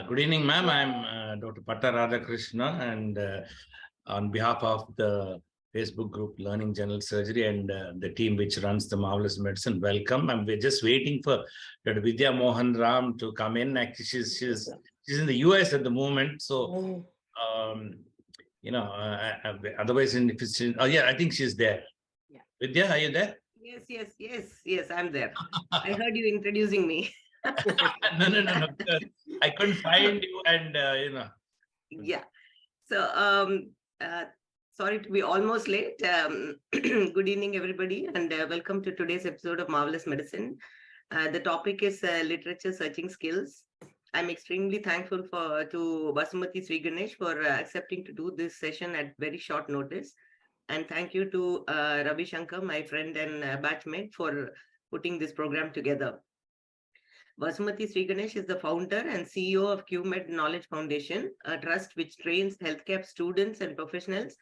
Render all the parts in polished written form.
Good evening, ma'am. I'm Dr. Patta Krishna, and on behalf of the Facebook group Learning General Surgery and the team which runs the Marvelous Medicine, welcome. And we're just waiting for Dr. Vidya Mohan Ram to come in. Actually, she's in the US at the moment, so otherwise, if it's I think she's there. Yeah. Vidya, are you there? Yes, I'm there. I heard you introducing me. No. I couldn't find you, and Yeah. So, sorry to be almost late. Good evening, everybody, and welcome to today's episode of Marvelous Medicine. The topic is literature searching skills. I'm extremely thankful to Vasumathi Sri Ganesh for accepting to do this session at very short notice. And thank you to Ravi Shankar, my friend and batchmate, for putting this program together. Vasumathi Sri Ganesh is the founder and CEO of QMed Knowledge Foundation, a trust which trains healthcare students and professionals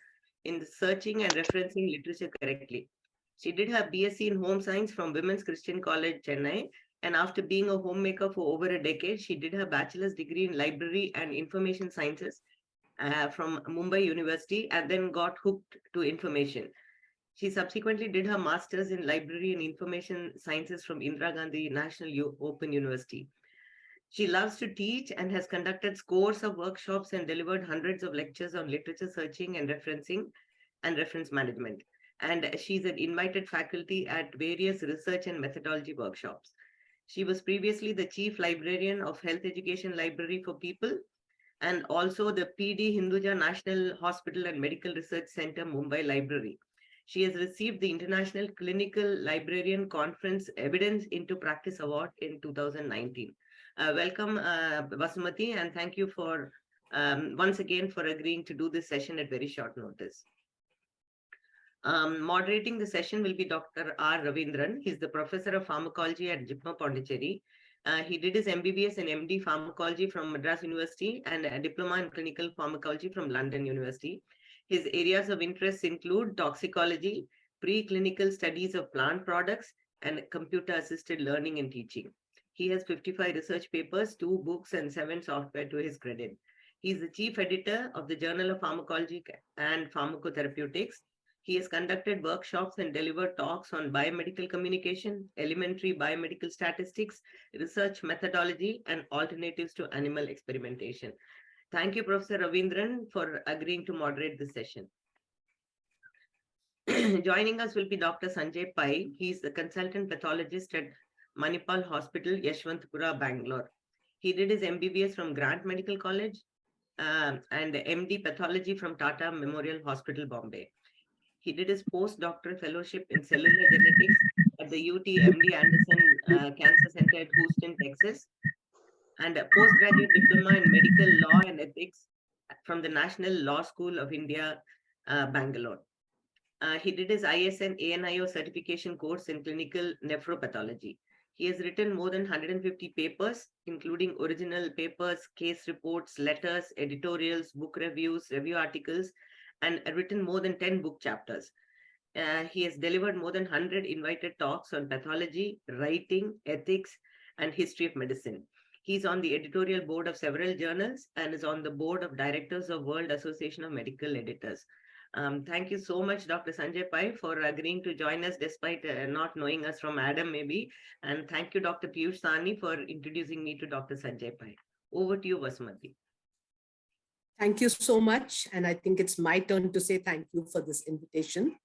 in searching and referencing literature correctly. She did her BSc in Home Science from Women's Christian College, Chennai, and after being a homemaker for over a decade, she did her bachelor's degree in Library and Information Sciences from Mumbai University and then got hooked to information. She subsequently did her master's in Library and Information Sciences from Indira Gandhi National Open University. She loves to teach and has conducted scores of workshops and delivered hundreds of lectures on literature searching and referencing and reference management. And she's an invited faculty at various research and methodology workshops. She was previously the Chief Librarian of Health Education Library for People and also the PD Hinduja National Hospital and Medical Research Center, Mumbai Library. She has received the International Clinical Librarian Conference Evidence into Practice Award in 2019. Welcome, Vasumathi, and thank you for once again for agreeing to do this session at very short notice. Moderating the session will be Dr. R. Ravindran. He's the Professor of Pharmacology at JIPMER Pondicherry. He did his MBBS and MD Pharmacology from Madras University and a Diploma in Clinical Pharmacology from London University. His areas of interest include toxicology, preclinical studies of plant products, and computer-assisted learning and teaching. He has 55 research papers, 2 books, and 7 software to his credit. He's the chief editor of the Journal of Pharmacology and Pharmacotherapeutics. He has conducted workshops and delivered talks on biomedical communication, elementary biomedical statistics, research methodology, and alternatives to animal experimentation. Thank you, Professor Ravindran, for agreeing to moderate this session. Joining us will be Dr. Sanjay Pai. He's the consultant pathologist at Manipal Hospital, Yeshwantpura, Bangalore. He did his MBBS from Grant Medical College and MD Pathology from Tata Memorial Hospital, Bombay. He did his postdoctoral fellowship in cellular genetics at the UT MD Anderson Cancer Center at Houston, Texas, and a postgraduate diploma in medical law and ethics from the National Law School of India, Bangalore. He did his ISN ANIO certification course in clinical nephropathology. He has written more than 150 papers, including original papers, case reports, letters, editorials, book reviews, review articles, and written more than 10 book chapters. He has delivered more than 100 invited talks on pathology, writing, ethics, and history of medicine. He's on the editorial board of several journals and is on the board of directors of World Association of Medical Editors. Thank you so much, Dr. Sanjay Pai, for agreeing to join us despite not knowing us from Adam, maybe. And thank you, Dr. Piyush Sani, for introducing me to Dr. Sanjay Pai. Over to you, Vasumathi. Thank you so much. And I think it's my turn to say thank you for this invitation.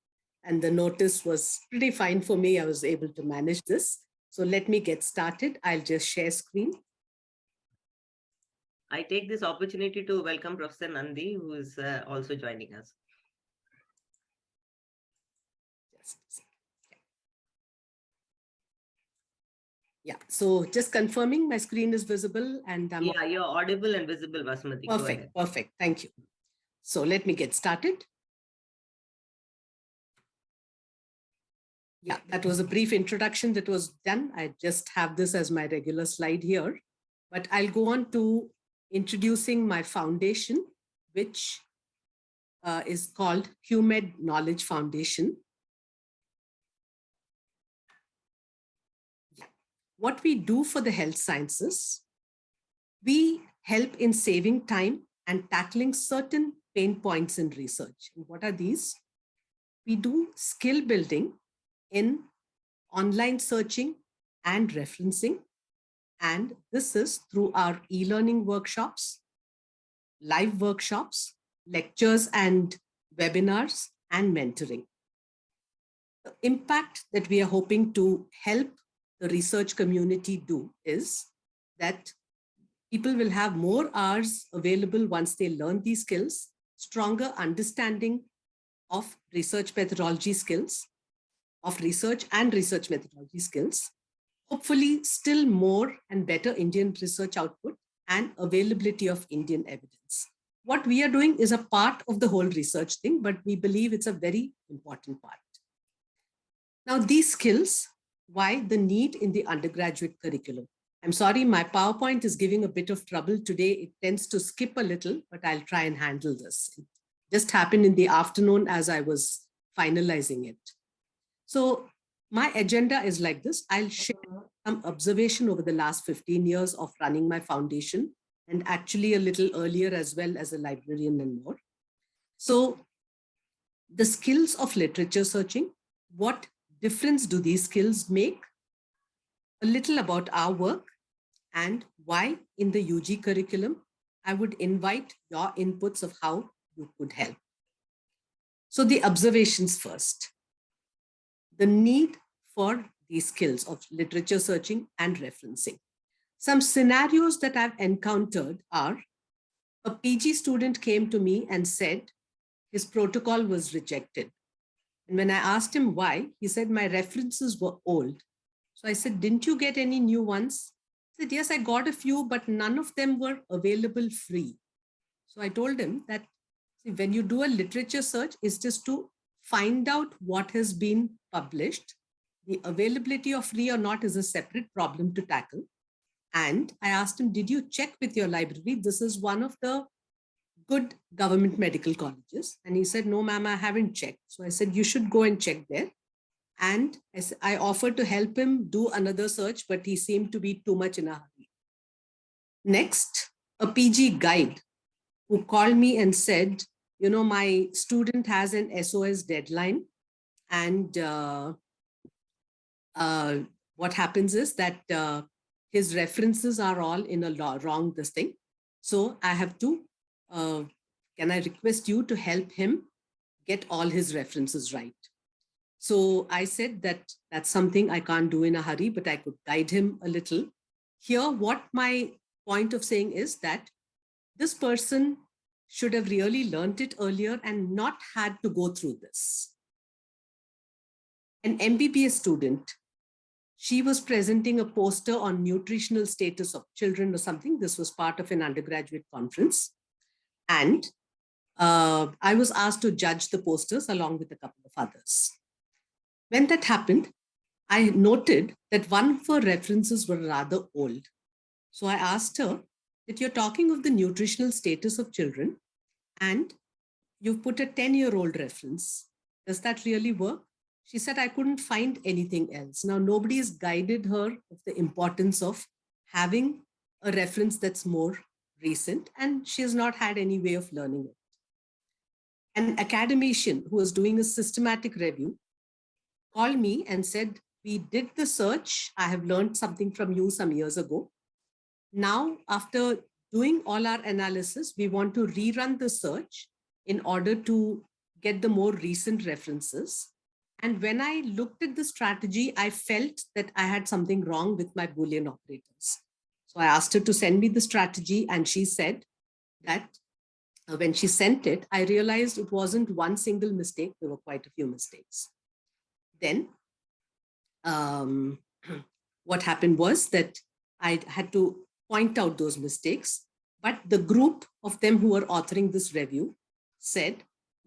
And the notice was pretty fine for me. I was able to manage this. So let me get started. I'll just share screen. I take this opportunity to welcome Professor Nandi, who is also joining us. Yeah, so just confirming my screen is visible and yeah, you're audible and visible, Vasumathi. Perfect. Thank you. So let me get started. Yeah, that was a brief introduction that was done. I just have this as my regular slide here, but I'll go on to introducing my foundation, which is called QMed Knowledge Foundation. What we do for the health sciences, we help in saving time and tackling certain pain points in research. And what are these? We do skill building in online searching and referencing. And this is through our e-learning workshops, live workshops, lectures and webinars, and mentoring. The impact that we are hoping to help the research community do is that people will have more hours available once they learn these skills, stronger understanding of research methodology skills, of research and research methodology skills, hopefully still more and better Indian research output and availability of Indian evidence. What we are doing is a part of the whole research thing, but we believe it's a very important part. Now, these skills, why the need in the undergraduate curriculum? I'm sorry, my PowerPoint is giving a bit of trouble today. It tends to skip a little, but I'll try and handle this. It just happened in the afternoon as I was finalizing it. So my agenda is like this. I'll share some observation over the last 15 years of running my foundation, and actually a little earlier as well as a librarian and more. So the skills of literature searching, what difference do these skills make? A little about our work and why in the UG curriculum, I would invite your inputs of how you could help. So the observations first. The need for these skills of literature searching and referencing. Some scenarios that I've encountered are a PG student came to me and said his protocol was rejected. And when I asked him why, he said, my references were old. So I said, didn't you get any new ones? He said, yes, I got a few, but none of them were available free. So I told him that see, when you do a literature search, it's just to find out what has been published. The availability of free or not is a separate problem to tackle. And I asked him, did you check with your library? This is one of the good government medical colleges. And he said, no, ma'am, I haven't checked. So I said, you should go and check there. And I offered to help him do another search, but he seemed to be too much in a hurry. Next, a PG guide who called me and said, you know, my student has an SOS deadline. And what happens is that his references are all in a wrong this thing. So I have to, can I request you to help him get all his references right? So I said that that's something I can't do in a hurry, but I could guide him a little. Here, what my point of saying is that this person should have really learned it earlier and not had to go through this. An MBBS student, she was presenting a poster on nutritional status of children or something. This was part of an undergraduate conference. And I was asked to judge the posters along with a couple of others. When that happened, I noted that one of her references were rather old. So I asked her that you're talking of the nutritional status of children and you've put a 10-year-old reference. Does that really work? She said, I couldn't find anything else. Now, nobody's guided her of the importance of having a reference that's more recent, and she has not had any way of learning it. An academician who was doing a systematic review called me and said, we did the search. I have learned something from you some years ago. Now, after doing all our analysis, we want to rerun the search in order to get the more recent references. And when I looked at the strategy, I felt that I had something wrong with my Boolean operators. So I asked her to send me the strategy, and she said that when she sent it, I realized it wasn't one single mistake. There were quite a few mistakes. Then what happened was that I had to point out those mistakes, but the group of them who were authoring this review said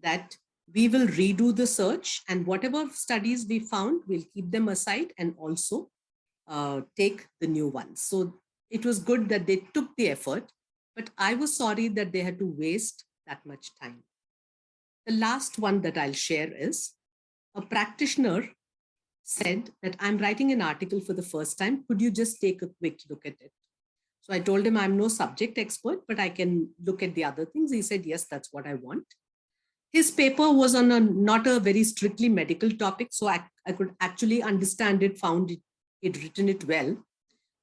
that we will redo the search, and whatever studies we found, we'll keep them aside and also take the new ones. So it was good that they took the effort, but I was sorry that they had to waste that much time. The last one that I'll share is a practitioner said that I'm writing an article for the first time. Could you just take a quick look at it? So I told him I'm no subject expert, but I can look at the other things. He said, yes, that's what I want. His paper was on not a very strictly medical topic, so I could actually understand it, found it written it well.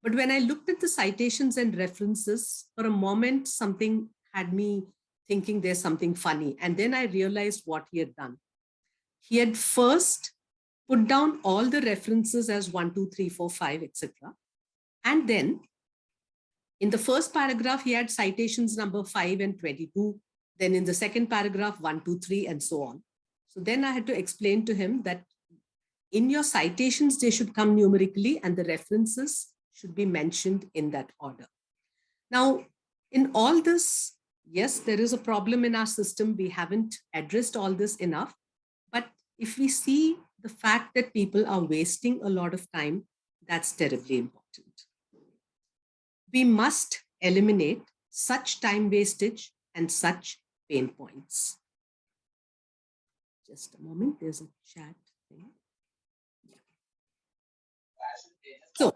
But when I looked at the citations and references, for a moment, something had me thinking there's something funny. And then I realized what he had done. He had first put down all the references as 1, 2, 3, 4, 5, etc. And then in the first paragraph, he had citations number 5 and 22. Then in the second paragraph, 1, 2, 3, and so on. So then I had to explain to him that in your citations, they should come numerically and the references should be mentioned in that order. Now, in all this, yes, there is a problem in our system. We haven't addressed all this enough. But if we see the fact that people are wasting a lot of time, that's terribly important. We must eliminate such time wastage and such pain points. Just a moment, there's a chat thing. Yeah. So,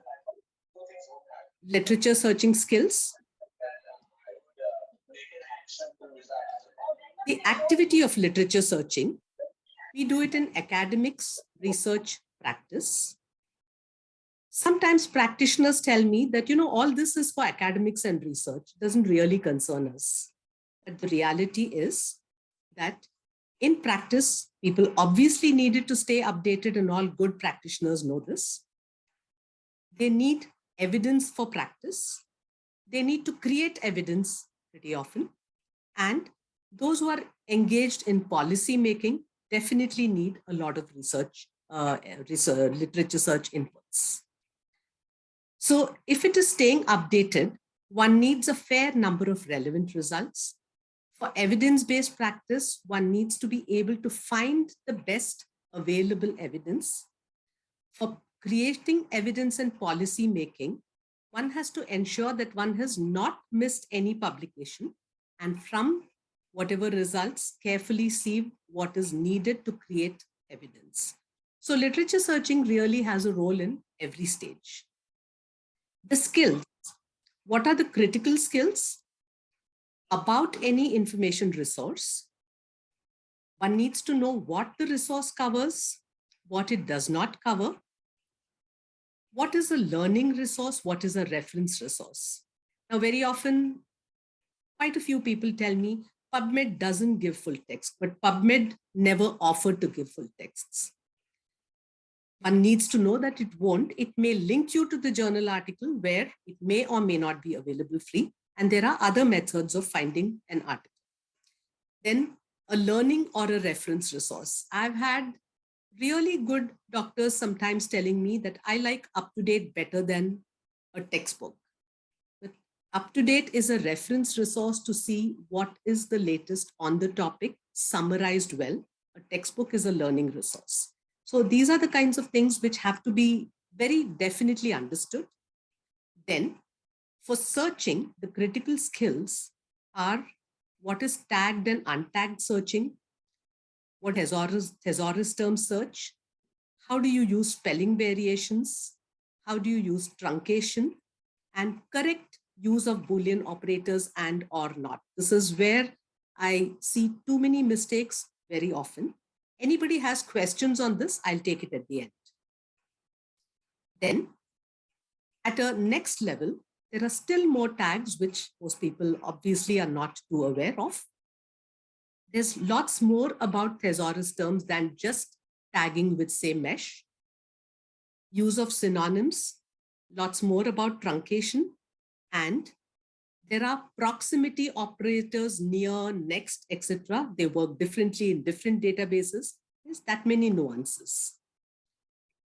literature searching skills. The activity of literature searching, we do it in academics, research, practice. Sometimes practitioners tell me that, all this is for academics and research, doesn't really concern us. But the reality is that in practice, people obviously needed to stay updated, and all good practitioners know this. They need evidence for practice. They need to create evidence pretty often. And those who are engaged in policy making definitely need a lot of research, literature search inputs. So if it is staying updated, one needs a fair number of relevant results. For evidence-based practice, one needs to be able to find the best available evidence. For creating evidence and policy making, one has to ensure that one has not missed any publication, and from whatever results, carefully see what is needed to create evidence. So literature searching really has a role in every stage. The skills. What are the critical skills about any information resource? One needs to know what the resource covers, what it does not cover. What is a learning resource? What is a reference resource? Now, very often, quite a few people tell me PubMed doesn't give full text, but PubMed never offered to give full texts. One needs to know that it won't. It may link you to the journal article where it may or may not be available free. And there are other methods of finding an article. Then a learning or a reference resource. I've had really good doctors sometimes telling me that I like UpToDate better than a textbook. But UpToDate is a reference resource to see what is the latest on the topic, summarized well. A textbook is a learning resource. So these are the kinds of things which have to be very definitely understood. Then for searching, the critical skills are what is tagged and untagged searching, what thesaurus term search, how do you use spelling variations, how do you use truncation, and correct use of Boolean operators and or not. This is where I see too many mistakes very often. Anybody has questions on this, I'll take it at the end. Then at a next level, there are still more tags, which most people obviously are not too aware of. There's lots more about thesaurus terms than just tagging with, say, mesh. Use of synonyms, lots more about truncation, and there are proximity operators, near, next, etc. They work differently in different databases. There's that many nuances.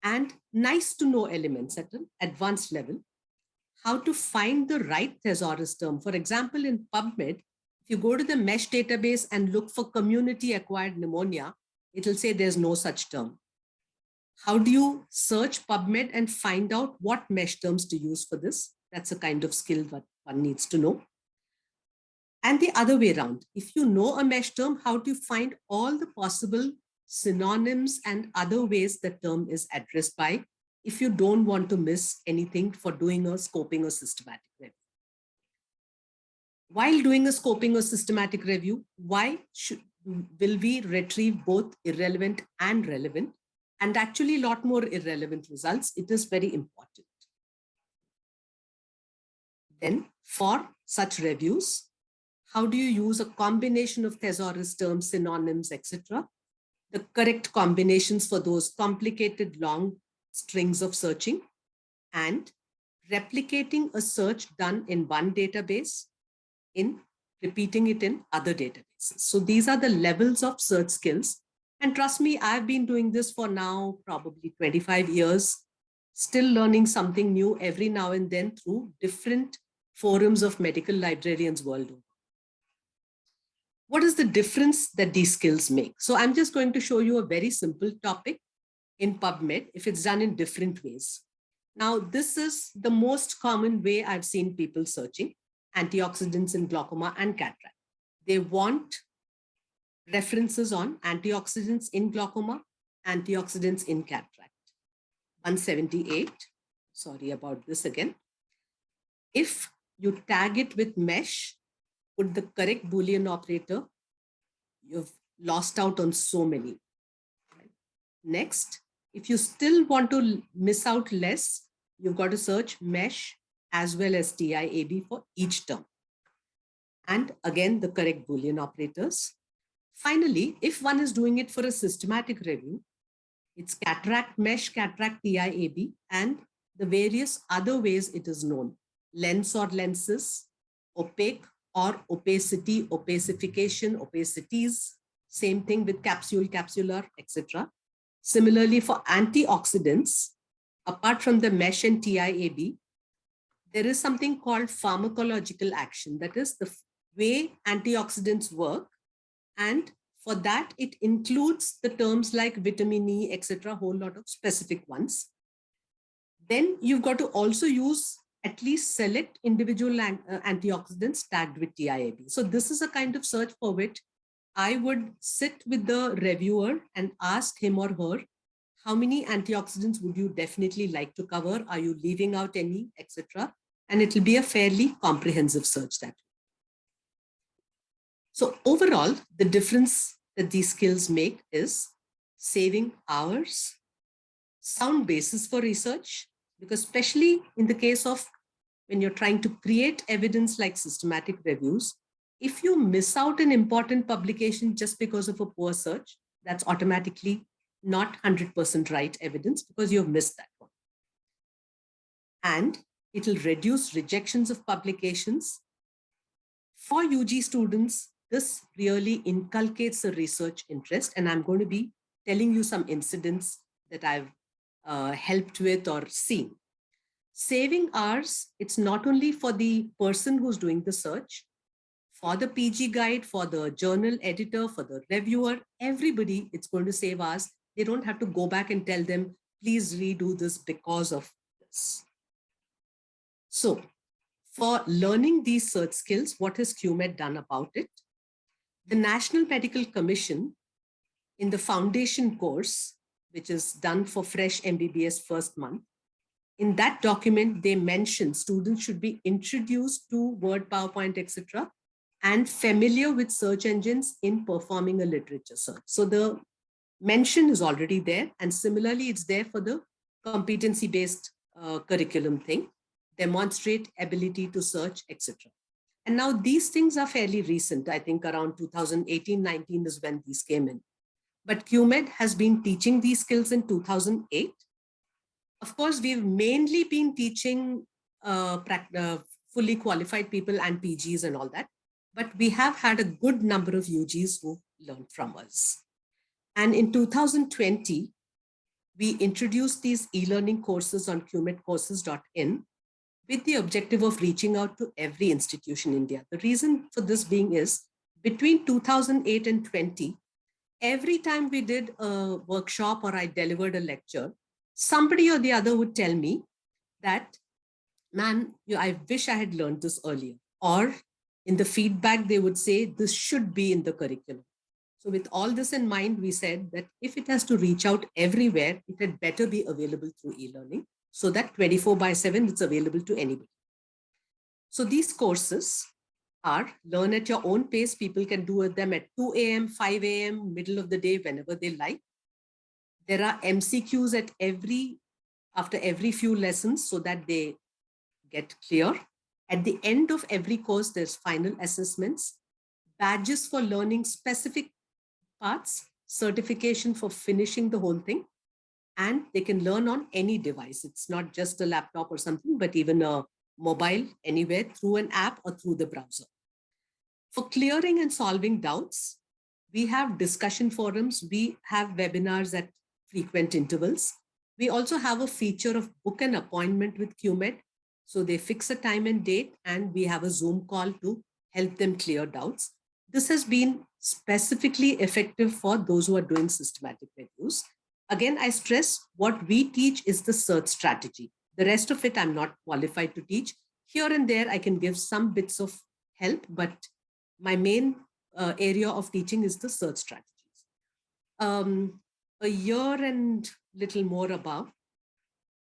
And nice to know elements at an advanced level. How to find the right thesaurus term. For example, in PubMed, if you go to the mesh database and look for community-acquired pneumonia, it'll say there's no such term. How do you search PubMed and find out what mesh terms to use for this? That's a kind of skill that one needs to know. And the other way around, if you know a mesh term, how do you find all the possible synonyms and other ways the term is addressed by, if you don't want to miss anything for doing a scoping or systematic review? while doing a scoping or systematic review, will we retrieve both irrelevant and relevant, and actually a lot more irrelevant results? It is very important. Then for such reviews, how do you use a combination of thesaurus terms, synonyms, etc.? The correct combinations for those complicated long strings of searching, and replicating a search done in one database in repeating it in other databases. So these are the levels of search skills. And trust me, I've been doing this for now probably 25 years, still learning something new every now and then through different forums of medical librarians world over. What is the difference that these skills make? So I'm just going to show you a very simple topic in PubMed if it's done in different ways. Now, this is the most common way I've seen people searching antioxidants in glaucoma and cataract. They want references on antioxidants in glaucoma, antioxidants in cataract. 178, sorry about this again. If you tag it with mesh, put the correct Boolean operator, you've lost out on so many. Next, if you still want to miss out less, you've got to search mesh as well as TIAB for each term. And again, the correct Boolean operators. Finally, if one is doing it for a systematic review, it's cataract mesh, cataract TIAB, and the various other ways it is known. Lens or lenses, opaque or opacity, opacification, opacities, same thing with capsule, capsular, etc. Similarly, for antioxidants, apart from the mesh and TIAB, there is something called pharmacological action. That is the way antioxidants work. And for that, it includes the terms like vitamin E, etc., a whole lot of specific ones. Then you've got to also use at least select individual antioxidants tagged with TIAB. So this is a kind of search for which I would sit with the reviewer and ask him or her, how many antioxidants would you definitely like to cover? Are you leaving out any, etc.? And it will be a fairly comprehensive search that way. So overall, the difference that these skills make is saving hours, sound basis for research, because especially in the case of when you're trying to create evidence like systematic reviews, if you miss out an important publication just because of a poor search, that's automatically not 100% right evidence because you've missed that one. And it will reduce rejections of publications. For UG students, this really inculcates a research interest, and I'm going to be telling you some incidents that I've helped with or seen. Saving hours, it's not only for the person who's doing the search, for the PG guide, for the journal editor, for the reviewer, everybody, it's going to save hours. They don't have to go back and tell them, please redo this because of this. So for learning these search skills, what has QMed done about it? The National Medical Commission in the foundation course, which is done for fresh MBBS first month, in that document, they mention students should be introduced to Word, PowerPoint, etc., and familiar with search engines in performing a literature search. So the mention is already there. And similarly, it's there for the competency-based curriculum thing, demonstrate ability to search, etc. And now these things are fairly recent. I think around 2018-19 is when these came in. But QMed has been teaching these skills in 2008. Of course, we've mainly been teaching fully qualified people and PGs and all that, but we have had a good number of UGs who learned from us. And in 2020, we introduced these e-learning courses on qmedcourses.in with the objective of reaching out to every institution in India. The reason for this being is between 2008 and 20, every time we did a workshop or I delivered a lecture, somebody or the other would tell me that, man, I wish I had learned this earlier. Or in the feedback, they would say, this should be in the curriculum. So with all this in mind, we said that if it has to reach out everywhere, it had better be available through e-learning so that 24/7, it's available to anybody. So these courses are learn at your own pace. People can do them at 2 a.m., 5 a.m., middle of the day, whenever they like. There are MCQs after every few lessons so that they get clear. At the end of every course, there's final assessments, badges for learning specific parts, certification for finishing the whole thing, and they can learn on any device. It's not just a laptop or something, but even a mobile, anywhere, through an app or through the browser. For clearing and solving doubts, we have discussion forums, we have webinars at frequent intervals. We also have a feature of book an appointment with QMed. So they fix a time and date, and we have a Zoom call to help them clear doubts. This has been specifically effective for those who are doing systematic reviews. Again, I stress what we teach is the search strategy. The rest of it, I'm not qualified to teach. Here and there, I can give some bits of help, but my main area of teaching is the search strategies. A year and little more above,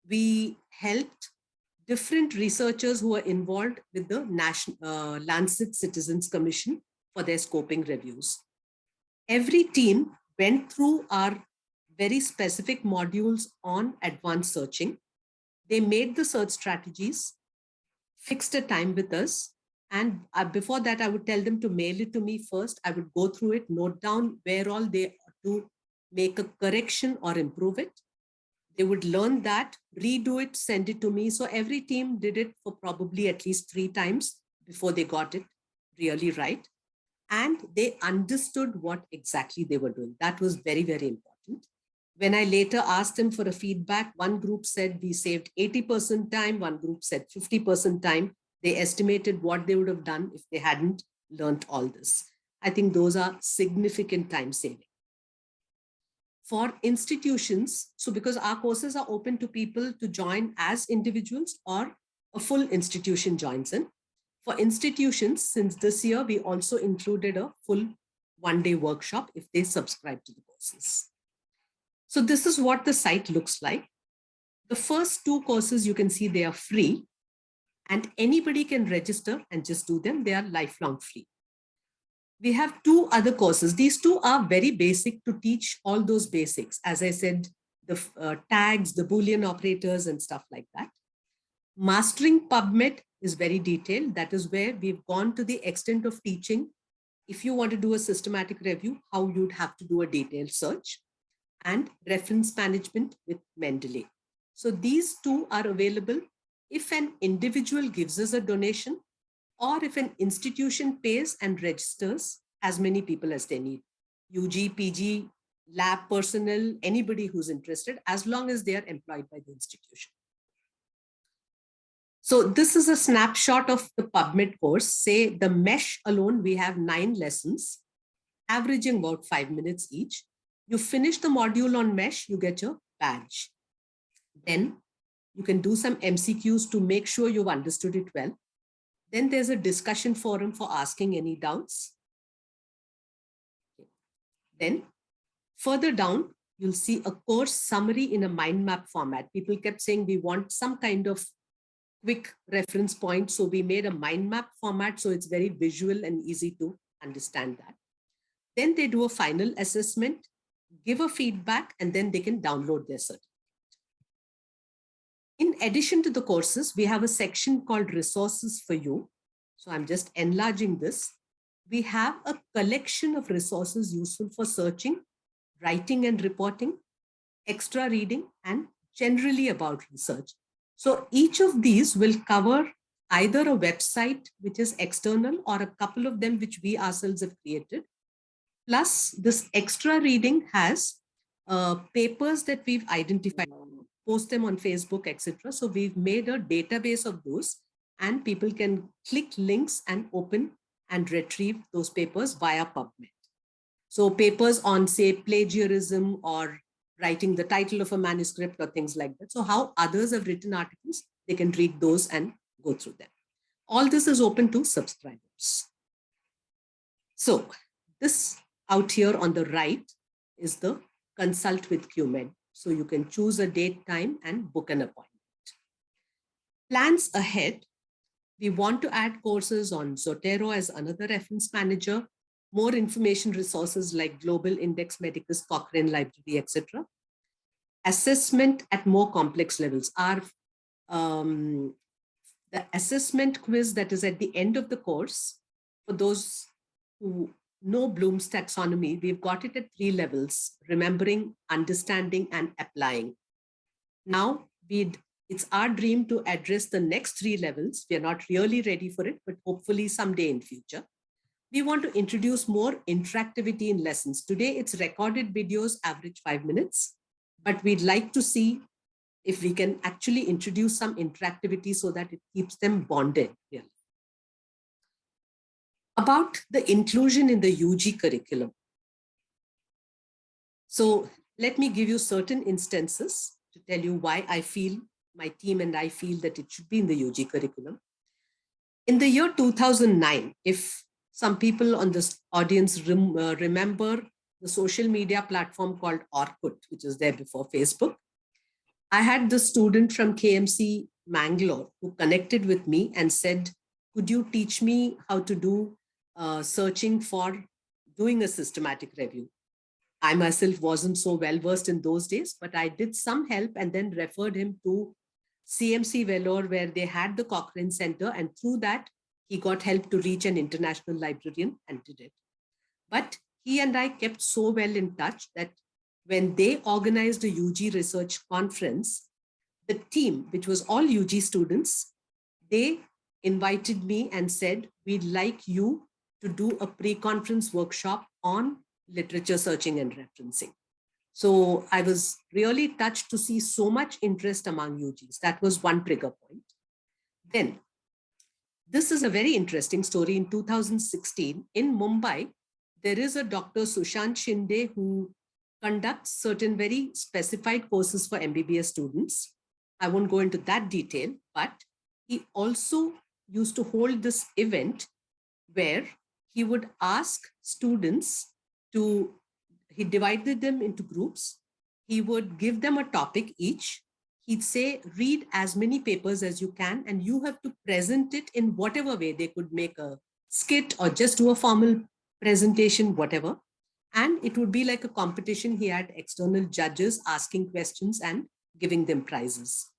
we helped different researchers who are involved with the Lancet Citizens Commission for their scoping reviews. Every team went through our very specific modules on advanced searching. They made the search strategies, fixed a time with us, and before that, I would tell them to mail it to me first. I would go through it, note down where all they ought to make a correction or improve it. They would learn that, redo it, send it to me. So every team did it for probably at least 3 times before they got it really right. And they understood what exactly they were doing. That was very, very important. When I later asked them for a feedback, one group said we saved 80% time, one group said 50% time. They estimated what they would have done if they hadn't learned all this. I think those are significant time saving. For institutions, so because our courses are open to people to join as individuals or a full institution joins in. For institutions, since this year, we also included a full one-day workshop if they subscribe to the courses. So this is what the site looks like. The first 2 courses, you can see they are free and anybody can register and just do them. They are lifelong free. We have 2 other courses. These 2 are very basic to teach all those basics. As I said, the tags, the Boolean operators and stuff like that. Mastering PubMed is very detailed. That is where we've gone to the extent of teaching. If you want to do a systematic review, how you'd have to do a detailed search, and reference management with Mendeley. So these 2 are available if an individual gives us a donation or if an institution pays and registers as many people as they need. UG, PG, lab personnel, anybody who's interested, as long as they are employed by the institution. So this is a snapshot of the PubMed course. Say the mesh alone, we have 9 lessons, averaging about 5 minutes each. You finish the module on mesh, you get your badge. Then you can do some MCQs to make sure you've understood it well. Then there's a discussion forum for asking any doubts. Then further down, you'll see a course summary in a mind map format. People kept saying we want some kind of quick reference point. So we made a mind map format. So it's very visual and easy to understand that. Then they do a final assessment, give a feedback, and then they can download their certificate. In addition to the courses, we have a section called resources for you. So I'm just enlarging this. We have a collection of resources useful for searching, writing and reporting, extra reading, and generally about research. So each of these will cover either a website, which is external, or a couple of them, which we ourselves have created. Plus, this extra reading has papers that we've identified, post them on Facebook, etc. So we've made a database of those, and people can click links and open and retrieve those papers via PubMed. So papers on, say, plagiarism or writing the title of a manuscript or things like that. So how others have written articles, they can read those and go through them. All this is open to subscribers. So this out here on the right is the consult with QMed. So you can choose a date, time, and book an appointment. Plans ahead. We want to add courses on Zotero as another reference manager, more information resources like Global Index Medicus, Cochrane Library, etc. Assessment at more complex levels. The assessment quiz that is at the end of the course, for those who know Bloom's taxonomy, we've got it at 3 levels: remembering, understanding, and applying. Now, it's our dream to address the next 3 levels. We are not really ready for it, but hopefully someday in future. We want to introduce more interactivity in lessons. Today, it's recorded videos, average 5 minutes, but we'd like to see if we can actually introduce some interactivity so that it keeps them bonded. Really. About the inclusion in the UG curriculum. So let me give you certain instances to tell you why I feel, my team and I feel that it should be in the UG curriculum. In the year 2009, if some people on this audience remember the social media platform called Orkut, which was there before Facebook, I had the student from KMC Mangalore who connected with me and said, could you teach me how to do searching for doing a systematic review? I myself wasn't so well versed in those days, but I did some help and then referred him to CMC Vellore, where they had the Cochrane Center, and through that, he got help to reach an international librarian and did it. But he and I kept so well in touch that when they organized a UG research conference, the team, which was all UG students, they invited me and said, we'd like you to do a pre-conference workshop on literature searching and referencing. So I was really touched to see so much interest among UGs. That was one trigger point. Then, this is a very interesting story. In 2016, in Mumbai, there is a Dr. Sushant Shinde who conducts certain very specified courses for MBBS students. I won't go into that detail, but he also used to hold this event where he would ask students to, he divided them into groups. He would give them a topic each. He'd say, read as many papers as you can, and you have to present it in whatever way. They could make a skit or just do a formal presentation, whatever. And it would be like a competition. He had external judges asking questions and giving them prizes.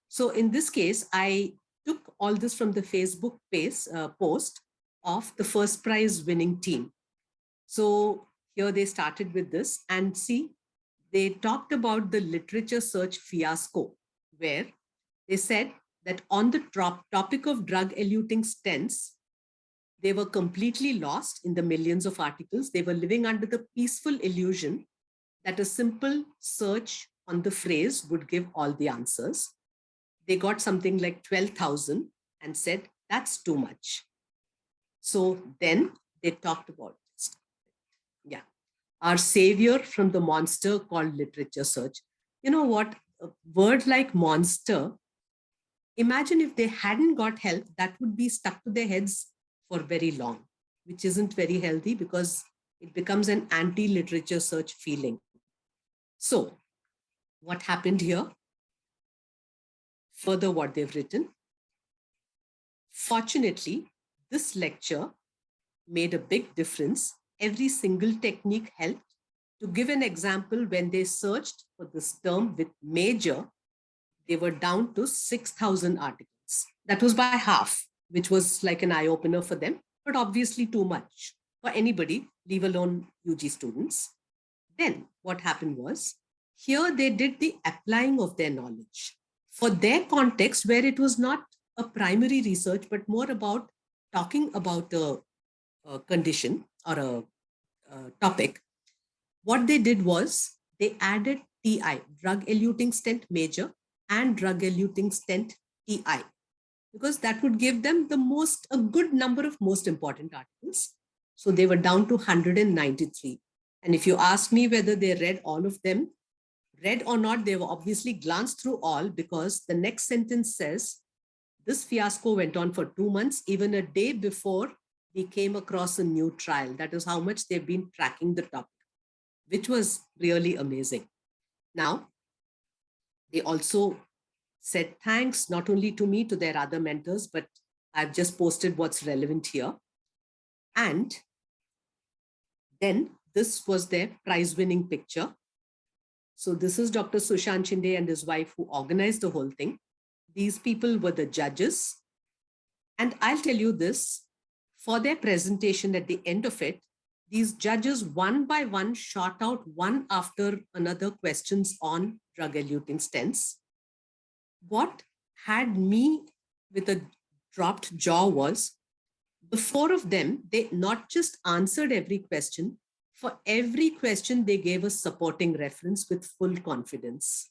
So in this case, I took all this from the Facebook post of the first prize winning team. So here they started with this, and see, they talked about the literature search fiasco, where they said that on the topic of drug-eluting stents, they were completely lost in the millions of articles. They were living under the peaceful illusion that a simple search on the phrase would give all the answers. They got something like 12,000 and said, that's too much. So then they talked about this. Yeah. Our savior from the monster called literature search. You know what? A word like monster, imagine if they hadn't got help, that would be stuck to their heads for very long, which isn't very healthy because it becomes an anti-literature search feeling. So what happened here? Further, what they've written. Fortunately, this lecture made a big difference. Every single technique helped. To give an example, when they searched for this term with major, they were down to 6,000 articles. That was by half, which was like an eye-opener for them, but obviously too much for anybody, leave alone UG students. Then what happened was, here they did the applying of their knowledge. For their context, where it was not a primary research, but more about talking about a condition or a topic, what they did was they added TI, drug-eluting stent major, and drug-eluting stent TI, because that would give them a good number of most important articles. So they were down to 193. And if you ask me whether they read all of them, read or not, they were obviously glanced through all, because the next sentence says, this fiasco went on for 2 months, even a day before we came across a new trial. That is how much they've been tracking the topic, which was really amazing. Now, they also said thanks not only to me, to their other mentors, but I've just posted what's relevant here. And then this was their prize-winning picture. So this is Dr. Sushant Shinde and his wife who organized the whole thing. These people were the judges. And I'll tell you this, for their presentation at the end of it, these judges one by one shot out one after another questions on drug-eluting stents. What had me with a dropped jaw was the four of them, they not just answered every question, for every question, they gave a supporting reference with full confidence.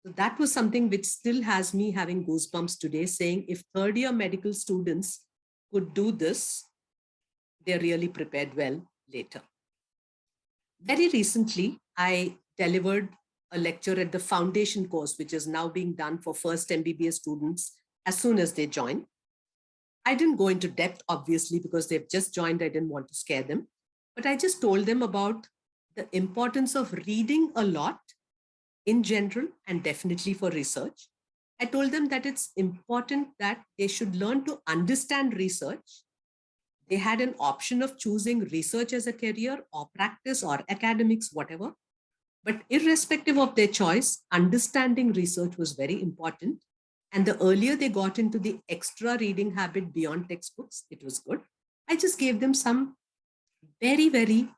So that was something which still has me having goosebumps today, saying if third-year medical students could do this, they're really prepared well later. Very recently, I delivered a lecture at the foundation course, which is now being done for first MBBS students as soon as they join. I didn't go into depth, obviously, because they've just joined. I didn't want to scare them. But I just told them about the importance of reading a lot in general and definitely for research. I told them that it's important that they should learn to understand research. They had an option of choosing research as a career or practice or academics, whatever. But irrespective of their choice, understanding research was very important. And the earlier they got into the extra reading habit beyond textbooks, it was good. I just gave them some very, very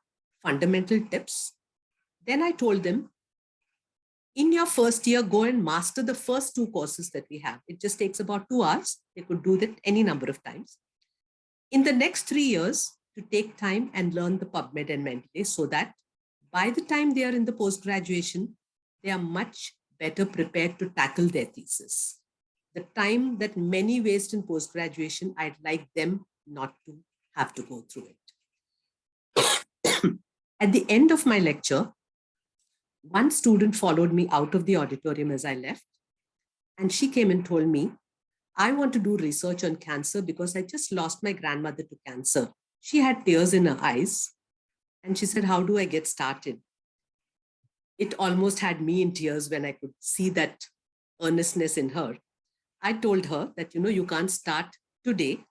fundamental tips. Then I told them, in your first year, go and master the first 2 courses that we have. It just takes about 2 hours. They could do that any number of times. In the next 3 years, to take time and learn the PubMed and Mendeley so that by the time they are in the post-graduation, they are much better prepared to tackle their thesis. The time that many waste in post-graduation, I'd like them not to have to go through it. At the end of my lecture, one student followed me out of the auditorium as I left, and she came and told me, I want to do research on cancer because I just lost my grandmother to cancer. She had tears in her eyes, and she said, how do I get started? It almost had me in tears when I could see that earnestness in her. I told her that, you can't start today.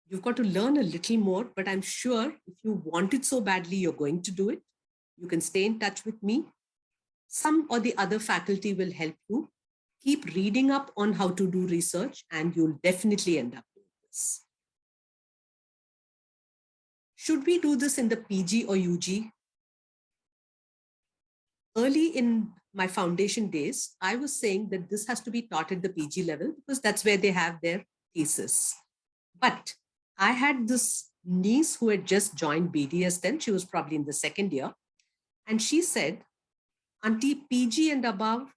You've got to learn a little more, but I'm sure if you want it so badly, you're going to do it. You can stay in touch with me. Some or the other faculty will help you. Keep reading up on how to do research and you'll definitely end up doing this. Should we do this in the PG or UG? Early in my foundation days, I was saying that this has to be taught at the PG level because that's where they have their thesis. But I had this niece who had just joined BDS then. She was probably in the 2nd year. And she said, Auntie, PG and above,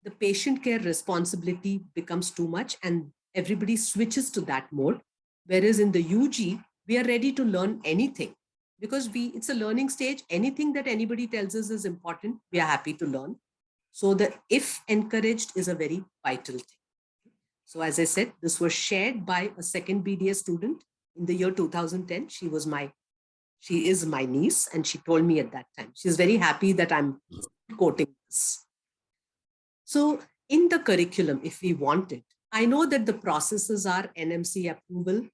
the patient care responsibility becomes too much and everybody switches to that mode. Whereas in the UG, we are ready to learn anything because it's a learning stage. Anything that anybody tells us is important, we are happy to learn. So the if encouraged is a very vital thing. So as I said, this was shared by a second BDS student in the year 2010. She is my niece and she told me at that time. She's very happy that I'm quoting this. So in the curriculum, if we want it, I know that the processes are NMC approval,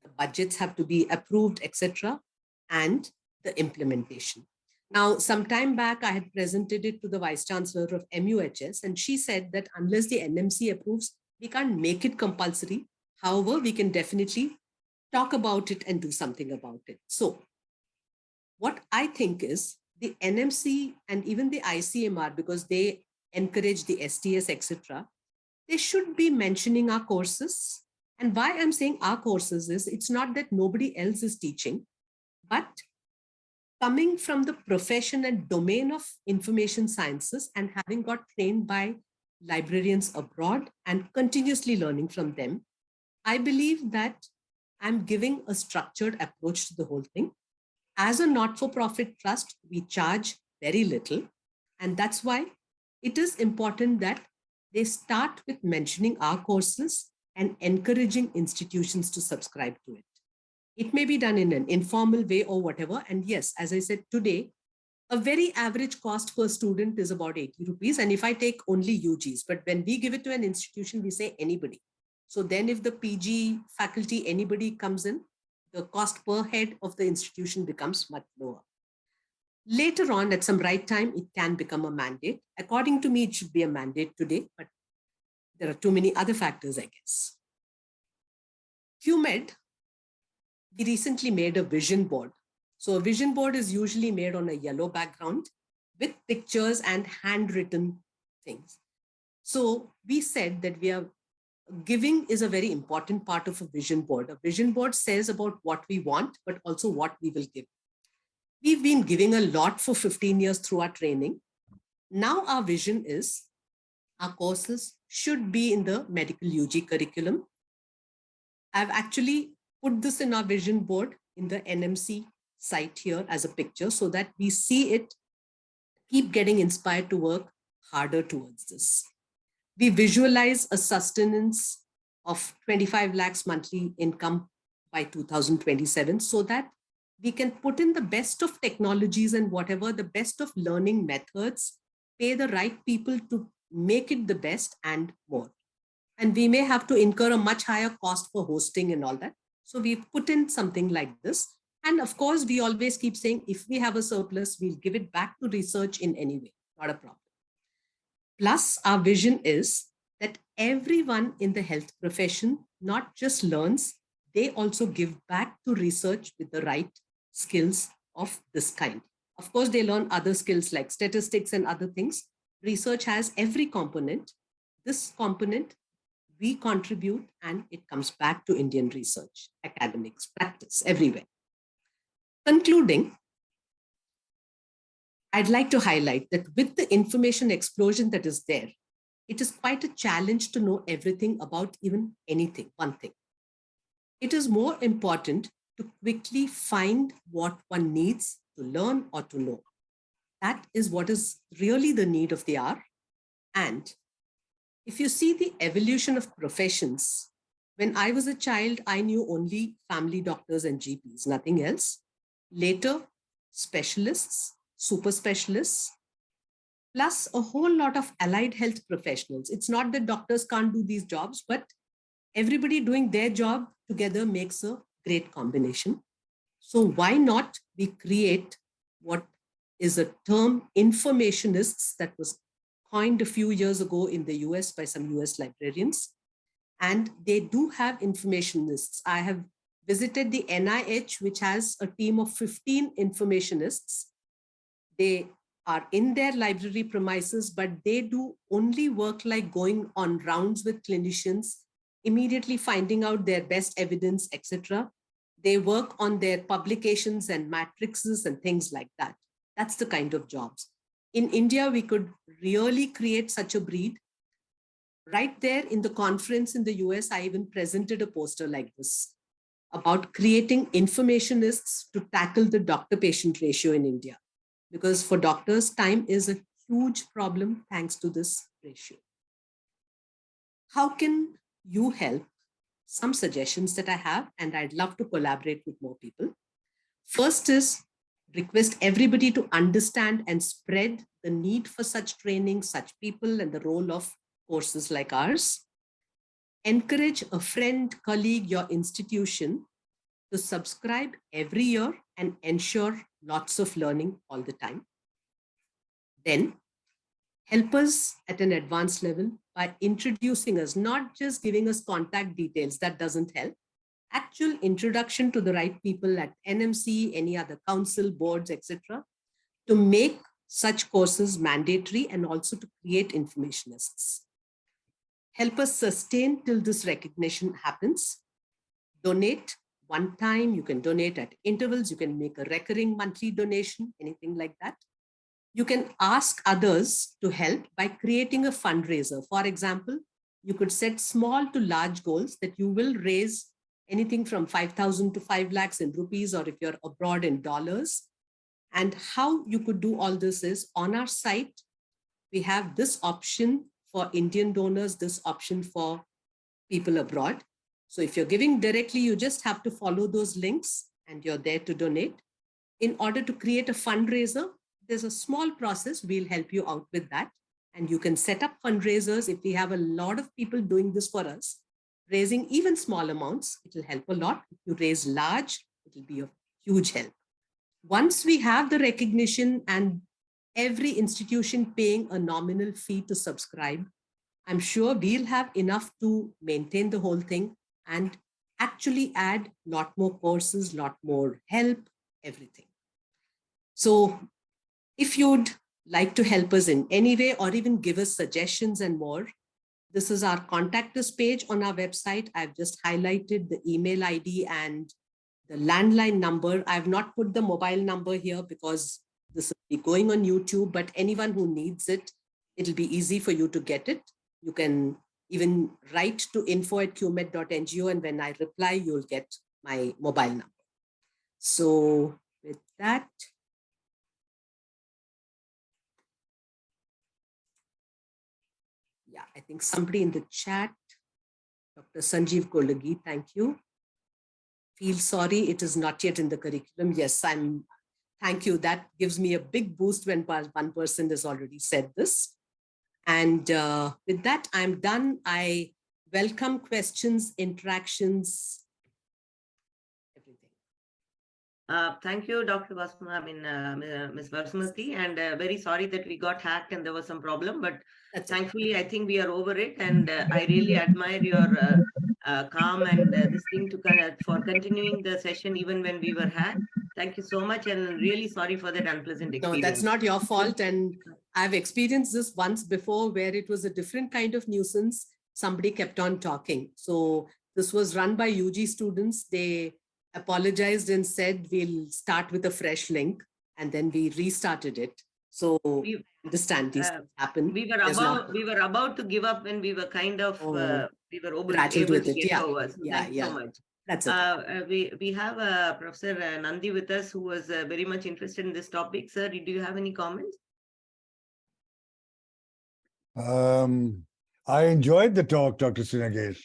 the budgets have to be approved, etc., and the implementation. Now, some time back, I had presented it to the Vice Chancellor of MUHS, and she said that unless the NMC approves, we can't make it compulsory. However, we can definitely talk about it and do something about it. So what I think is the NMC and even the ICMR, because they encourage the STS, etc., they should be mentioning our courses. And why I'm saying our courses is it's not that nobody else is teaching, but coming from the profession and domain of information sciences and having got trained by librarians abroad and continuously learning from them, I believe that I'm giving a structured approach to the whole thing. As a not-for-profit trust, we charge very little. And that's why it is important that they start with mentioning our courses and encouraging institutions to subscribe to it. It may be done in an informal way or whatever. And yes, as I said today, a very average cost per student is about 80 rupees. And if I take only UGs, but when we give it to an institution, we say anybody. So then if the PG faculty, anybody comes in, the cost per head of the institution becomes much lower. Later on, at some right time, it can become a mandate. According to me, it should be a mandate today, but there are too many other factors, I guess. QMed, we recently made a vision board. So a vision board is usually made on a yellow background with pictures and handwritten things. So we said that giving is a very important part of a vision board. A vision board says about what we want, but also what we will give. We've been giving a lot for 15 years through our training. Now our vision is our courses should be in the medical UG curriculum. I've actually put this in our vision board in the NMC site here as a picture so that we see it, keep getting inspired to work harder towards this. We visualize a sustenance of 25 lakhs monthly income by 2027 so that we can put in the best of technologies and whatever, the best of learning methods, pay the right people to make it the best and more. And we may have to incur a much higher cost for hosting and all that. So we've put in something like this. And of course, we always keep saying, if we have a surplus, we'll give it back to research in any way, not a problem. Plus, our vision is that everyone in the health profession not just learns, they also give back to research with the right skills of this kind. Of course, they learn other skills like statistics and other things. Research has every component. This component we contribute and it comes back to Indian research, academics, practice, everywhere. Concluding, I'd like to highlight that with the information explosion that is there, it is quite a challenge to know everything about even anything, one thing. It is more important to quickly find what one needs to learn or to know. That is what is really the need of the hour. And if you see the evolution of professions, when I was a child, I knew only family doctors and GPs, nothing else. Later, specialists, super specialists, plus a whole lot of allied health professionals. It's not that doctors can't do these jobs, but everybody doing their job together makes a great combination. So why not we create what is a term informationists that was coined a few years ago in the US by some US librarians. And they do have informationists. I have visited the NIH, which has a team of 15 informationists. They are in their library premises, but they do only work like going on rounds with clinicians, immediately finding out their best evidence, etc. They work on their publications and matrices and things like that. That's the kind of jobs. In India, we could really create such a breed. Right there in the conference in the US, I even presented a poster like this about creating informationists to tackle the doctor-patient ratio in India. Because for doctors, time is a huge problem thanks to this ratio. How can you help? Some suggestions that I have, and I'd love to collaborate with more people. First is request everybody to understand and spread the need for such training, such people, and the role of courses like ours. Encourage a friend, colleague, your institution to subscribe every year and ensure lots of learning all the time. Then help us at an advanced level by introducing us, not just giving us contact details, that doesn't help. Actual introduction to the right people at NMC, any other council, boards, etc., to make such courses mandatory and also to create informationists. Help us sustain till this recognition happens. Donate one time, you can donate at intervals, you can make a recurring monthly donation, anything like that. You can ask others to help by creating a fundraiser. For example, you could set small to large goals that you will raise anything from 5,000 to 5 lakhs in rupees, or if you're abroad in dollars. And how you could do all this is on our site, we have this option for Indian donors, this option for people abroad. So if you're giving directly, you just have to follow those links and you're there to donate. In order to create a fundraiser, there's a small process. We'll help you out with that. And you can set up fundraisers. If we have a lot of people doing this for us, raising even small amounts, it will help a lot. If you raise large, it will be of huge help. Once we have the recognition and every institution paying a nominal fee to subscribe, I'm sure we'll have enough to maintain the whole thing and actually add a lot more courses, a lot more help, everything. So if you'd like to help us in any way or even give us suggestions and more, this is our contact us page on our website. I've just highlighted the email ID and the landline number. I've not put the mobile number here because this will be going on YouTube, but anyone who needs it, it'll be easy for you to get it. You can even write to info@qmet.ngo, and when I reply, you'll get my mobile number. So with that, yeah, I think somebody in the chat, Dr. Sanjeev Kolagi, thank you. Feel sorry, it is not yet in the curriculum. Yes, thank you. That gives me a big boost when one person has already said this. And with that, I'm done. I welcome questions, interactions, everything. Thank you, Dr. Ms. Vasumathi, and very sorry that we got hacked and there was some problem, but thankfully, I think we are over it. And I really admire your calm and this thing for continuing the session even when we were hacked. Thank you so much, and really sorry for that unpleasant experience. No, that's not your fault. And I've experienced this once before where it was a different kind of nuisance. Somebody kept on talking. So this was run by UG students. They apologized and said, we'll start with a fresh link, and then we restarted it. So we understand these things happen. We were about to give up when we were kind of we were able to get over. Thanks so much. That's it. We have Professor Nandi with us, who was very much interested in this topic. Sir, do you have any comments? I enjoyed the talk, Dr. Sriganesh.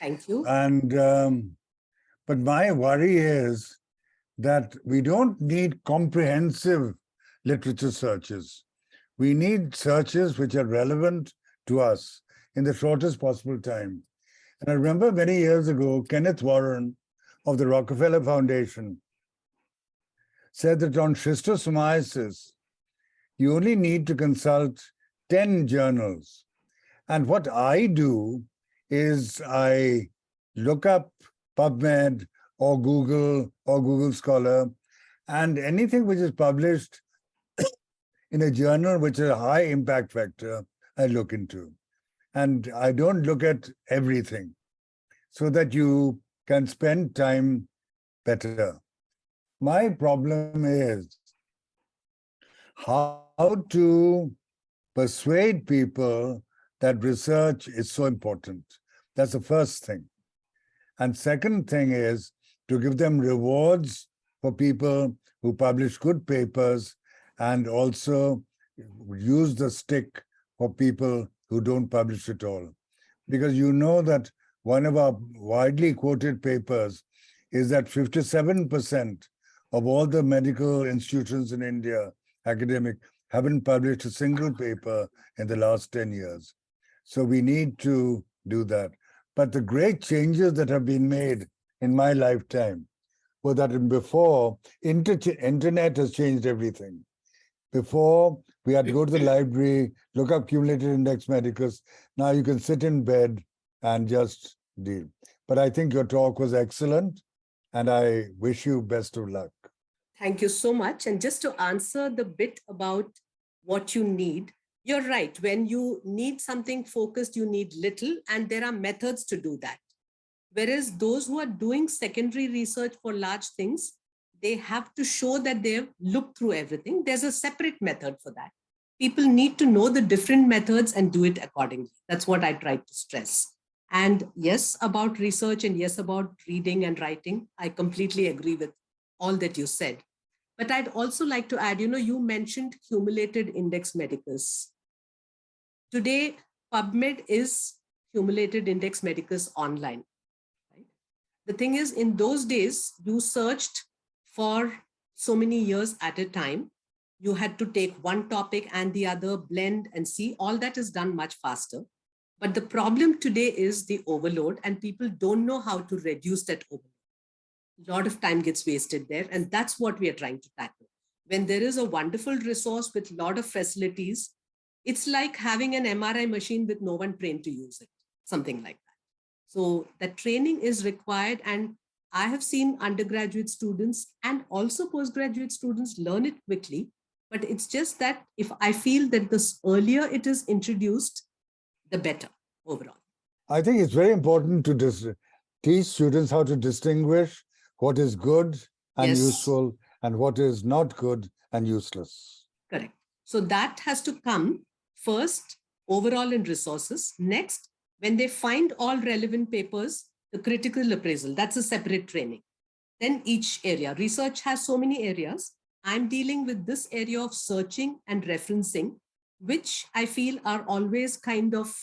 Thank you. And but my worry is that we don't need comprehensive literature searches. We need searches which are relevant to us in the shortest possible time. And I remember many years ago, Kenneth Warren of the Rockefeller Foundation said that on schistosomiasis, you only need to consult 10 journals. And what I do is I look up PubMed or Google Scholar, and anything which is published in a journal which is a high impact factor, I look into. And I don't look at everything, so that you can spend time better. My problem is how to persuade people that research is so important. That's the first thing. And second thing is to give them rewards for people who publish good papers, and also use the stick for people who don't publish at all. Because you know that one of our widely quoted papers is that 57% of all the medical institutions in India, academic, haven't published a single paper in the last 10 years. So we need to do that. But the great changes that have been made in my lifetime were that before, internet has changed everything. Before, we had to go to the library, look up cumulative index medicus. Now you can sit in bed and just deal. But I think your talk was excellent, and I wish you best of luck. Thank you so much. And just to answer the bit about what you need, you're right. When you need something focused, you need little, and there are methods to do that. Whereas those who are doing secondary research for large things, they have to show that they've looked through everything. There's a separate method for that. People need to know the different methods and do it accordingly. That's what I tried to stress. And yes, about research, and yes, about reading and writing, I completely agree with all that you said. But I'd also like to add, you mentioned cumulated index medicus. Today, PubMed is cumulated index medicus online. Right? The thing is, in those days, you searched for so many years at a time. You had to take one topic and the other, blend and see. All that is done much faster. But the problem today is the overload, and people don't know how to reduce that overload. A lot of time gets wasted there, and that's what we are trying to tackle. When there is a wonderful resource with a lot of facilities, it's like having an MRI machine with no one trained to use it, something like that. So that training is required, and I have seen undergraduate students and also postgraduate students learn it quickly. But it's just that if I feel that this earlier it is introduced, the better overall. I think it's very important to teach students how to distinguish what is good and Yes. useful and what is not good and useless. Correct. So that has to come first, overall in resources. Next, when they find all relevant papers, the critical appraisal, that's a separate training. Then each area, research has so many areas. I'm dealing with this area of searching and referencing, which I feel are always kind of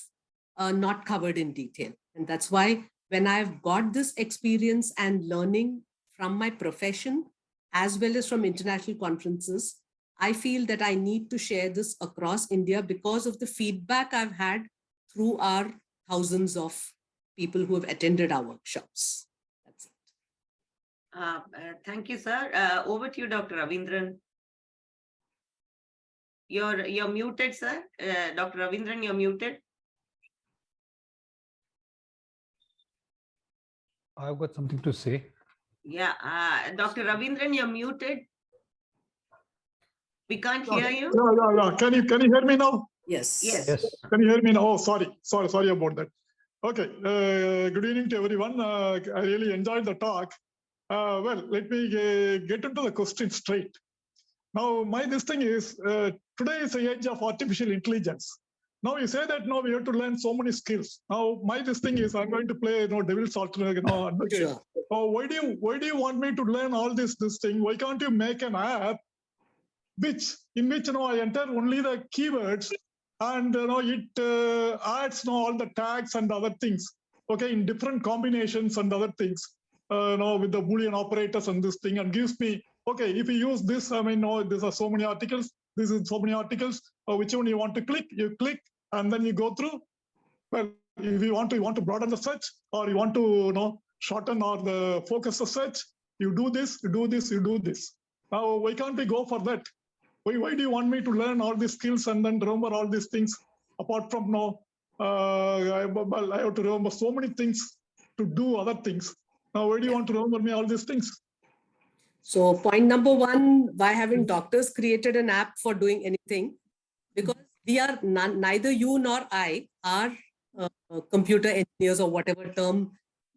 not covered in detail. And that's why when I've got this experience and learning from my profession, as well as from international conferences, I feel that I need to share this across India because of the feedback I've had through our thousands of people who have attended our workshops. That's it. Thank you, sir. Over to you, Dr. Ravindran. You're muted, sir. Dr. Ravindran, you're muted. I've got something to say. Yeah, Dr. Ravindran, you're muted. We can't hear you. Yeah. Can you hear me now? Yes. Yes. Can you hear me now? Oh, sorry about that. Okay. Good evening to everyone. I really enjoyed the talk. Well, let me get into the question straight. Now, this thing is, today is the age of artificial intelligence. Now you say that now we have to learn so many skills. Now this thing is, I'm going to play devil's advocate. Sure. Why do you want me to learn all this thing? Why can't you make an app in which I enter only the keywords and it adds all the tags and other things, okay, in different combinations and other things, with the Boolean operators and this thing, and gives me, okay, if you use this, these are so many articles, this is so many articles, which one you want to click, you click, and then you go through. Well, if you want to broaden the search, or you want to shorten or the focus the search, you do this, you do this, you do this. Now, why can't we go for that? Why do you want me to learn all these skills and then remember all these things? Apart from I have to remember so many things to do other things. Now, why do you want to remember me all these things? So point number one, why haven't doctors created an app for doing anything? Because we are neither you nor I are computer engineers or whatever term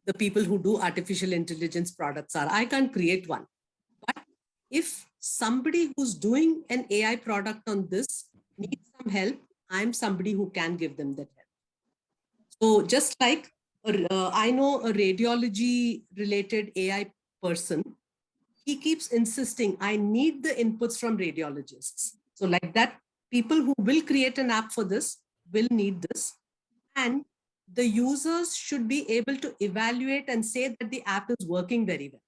the people who do artificial intelligence products are. I can't create one. But if somebody who's doing an AI product on this needs some help, I'm somebody who can give them that help. So just like I know a radiology related AI person, he keeps insisting, I need the inputs from radiologists. So like that, people who will create an app for this will need this. And the users should be able to evaluate and say that the app is working very well.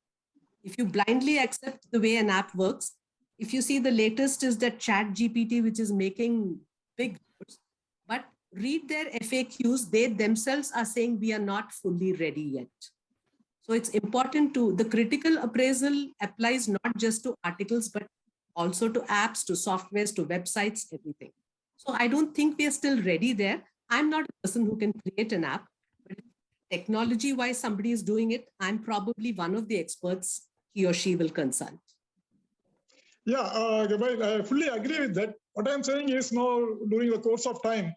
If you blindly accept the way an app works, if you see the latest is that ChatGPT, which is making big noise, but read their FAQs, they themselves are saying we are not fully ready yet. So it's important the critical appraisal applies not just to articles, but also to apps, to softwares, to websites, everything. So I don't think we are still ready there. I'm not a person who can create an app, but technology-wise, somebody is doing it. I'm probably one of the experts he or she will consult. Yeah, I fully agree with that. What I'm saying is during the course of time,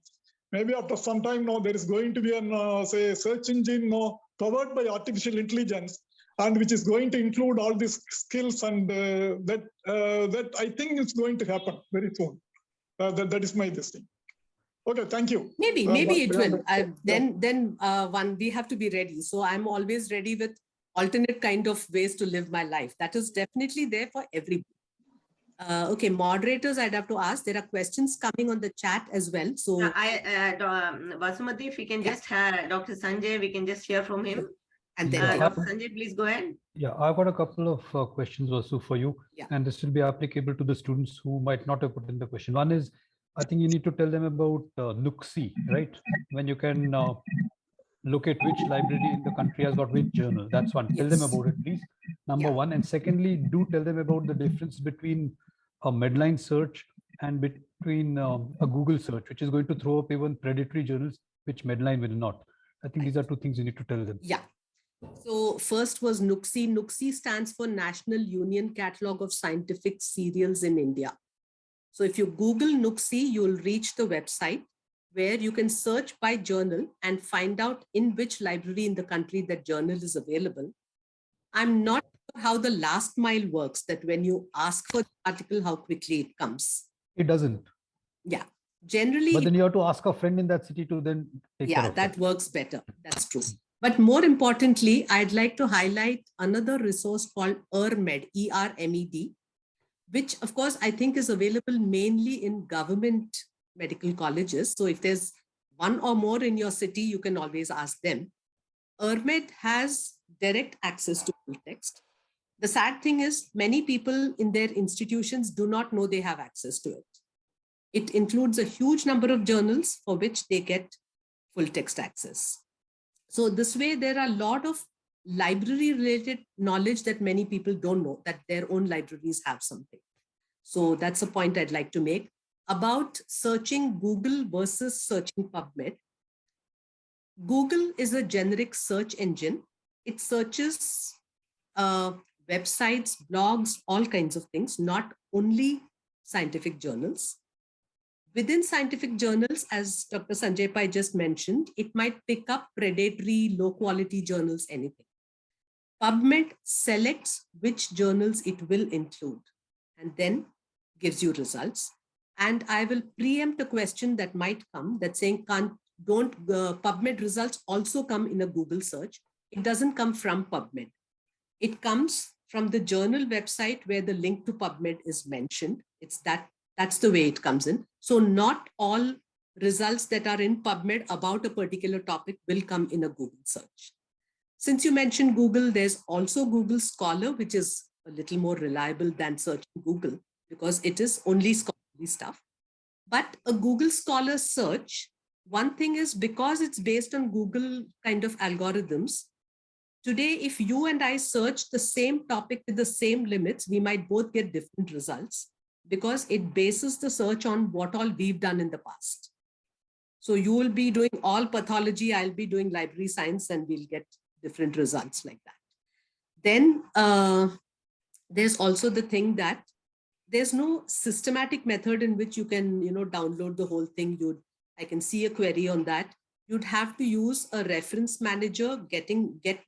maybe after some time, there is going to be an, say, search engine powered by artificial intelligence, and which is going to include all these skills, and that I think is going to happen very soon. That is my thing. Okay, thank you. Maybe it will. Then we have to be ready. So I'm always ready with alternate kind of ways to live my life. That is definitely there for everybody. Okay, moderators, I'd have to ask. There are questions coming on the chat as well. So Vasumathi, if we can just have Dr. Sanjay, we can just hear from him. And then Dr. Sanjay, please go ahead. Yeah, I've got a couple of questions also for you, and this will be applicable to the students who might not have put in the question. One is, I think you need to tell them about Nooksy, right? When you can look at which library in the country has got which journal. That's one. Tell them Yes. about it, please. Number Yeah. one. And secondly, do tell them about the difference between a Medline search and between a Google search, which is going to throw up even predatory journals, which Medline will not. I think these are two things you need to tell them. Yeah. So first was Nooksy. Nooksy stands for National Union Catalog of Scientific Serials in India. So if you Google Nooksy, you'll reach the website where you can search by journal and find out in which library in the country that journal is available. I'm not sure how the last mile works, that when you ask for the article, how quickly it comes. It doesn't. Yeah. Generally, But then you have to ask a friend in that city to then take care yeah, of that it. works better. That's true. But more importantly, I'd like to highlight another resource called ERMED, E-R-M-E-D, which of course I think is available mainly in government medical colleges. So if there's one or more in your city, you can always ask them. ERMED has direct access to full text. The sad thing is many people in their institutions do not know they have access to it. It includes a huge number of journals for which they get full text access. So this way, there are a lot of library related knowledge that many people don't know, that their own libraries have something. So that's a point I'd like to make. About searching Google versus searching PubMed. Google is a generic search engine. It searches websites, blogs, all kinds of things, not only scientific journals. Within scientific journals, as Dr. Sanjay Pai just mentioned, it might pick up predatory, low quality journals, anything. PubMed selects which journals it will include and then gives you results. And I will preempt a question that might come, that's saying, don't PubMed results also come in a Google search? It doesn't come from PubMed. It comes from the journal website where the link to PubMed is mentioned. That's the way it comes in. So not all results that are in PubMed about a particular topic will come in a Google search. Since you mentioned Google, there's also Google Scholar, which is a little more reliable than searching Google because it is only scholarly stuff. But a Google Scholar search, one thing is because it's based on Google kind of algorithms, today, if you and I search the same topic with the same limits, we might both get different results because it bases the search on what all we've done in the past. So you will be doing all pathology, I'll be doing library science, and we'll get different results like that. Then there's also the thing that there's no systematic method in which you can, download the whole thing. I can see a query on that. You'd have to use a reference manager, get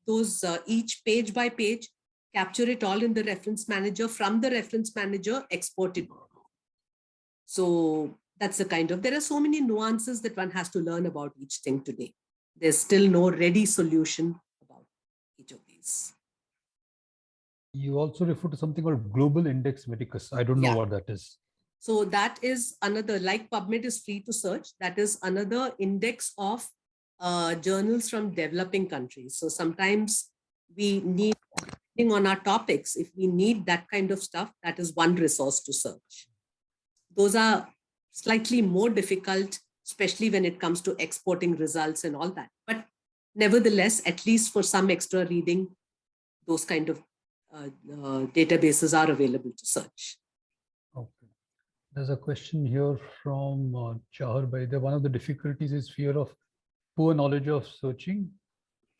those each page by page, capture it all in the reference manager, from the reference manager, export it. So that's the kind of, there are so many nuances that one has to learn about each thing today. There's still no ready solution about each of these. You also refer to something called Global Index Medicus. I don't know what that is. So that is another, like PubMed is free to search, that is another index of journals from developing countries. So sometimes we need, depending on our topics, if we need that kind of stuff, that is one resource to search. Those are slightly more difficult, especially when it comes to exporting results and all that. But nevertheless, at least for some extra reading, those kind of databases are available to search. Okay. There's a question here from Chahar Bhai. One of the difficulties is fear of poor knowledge of searching.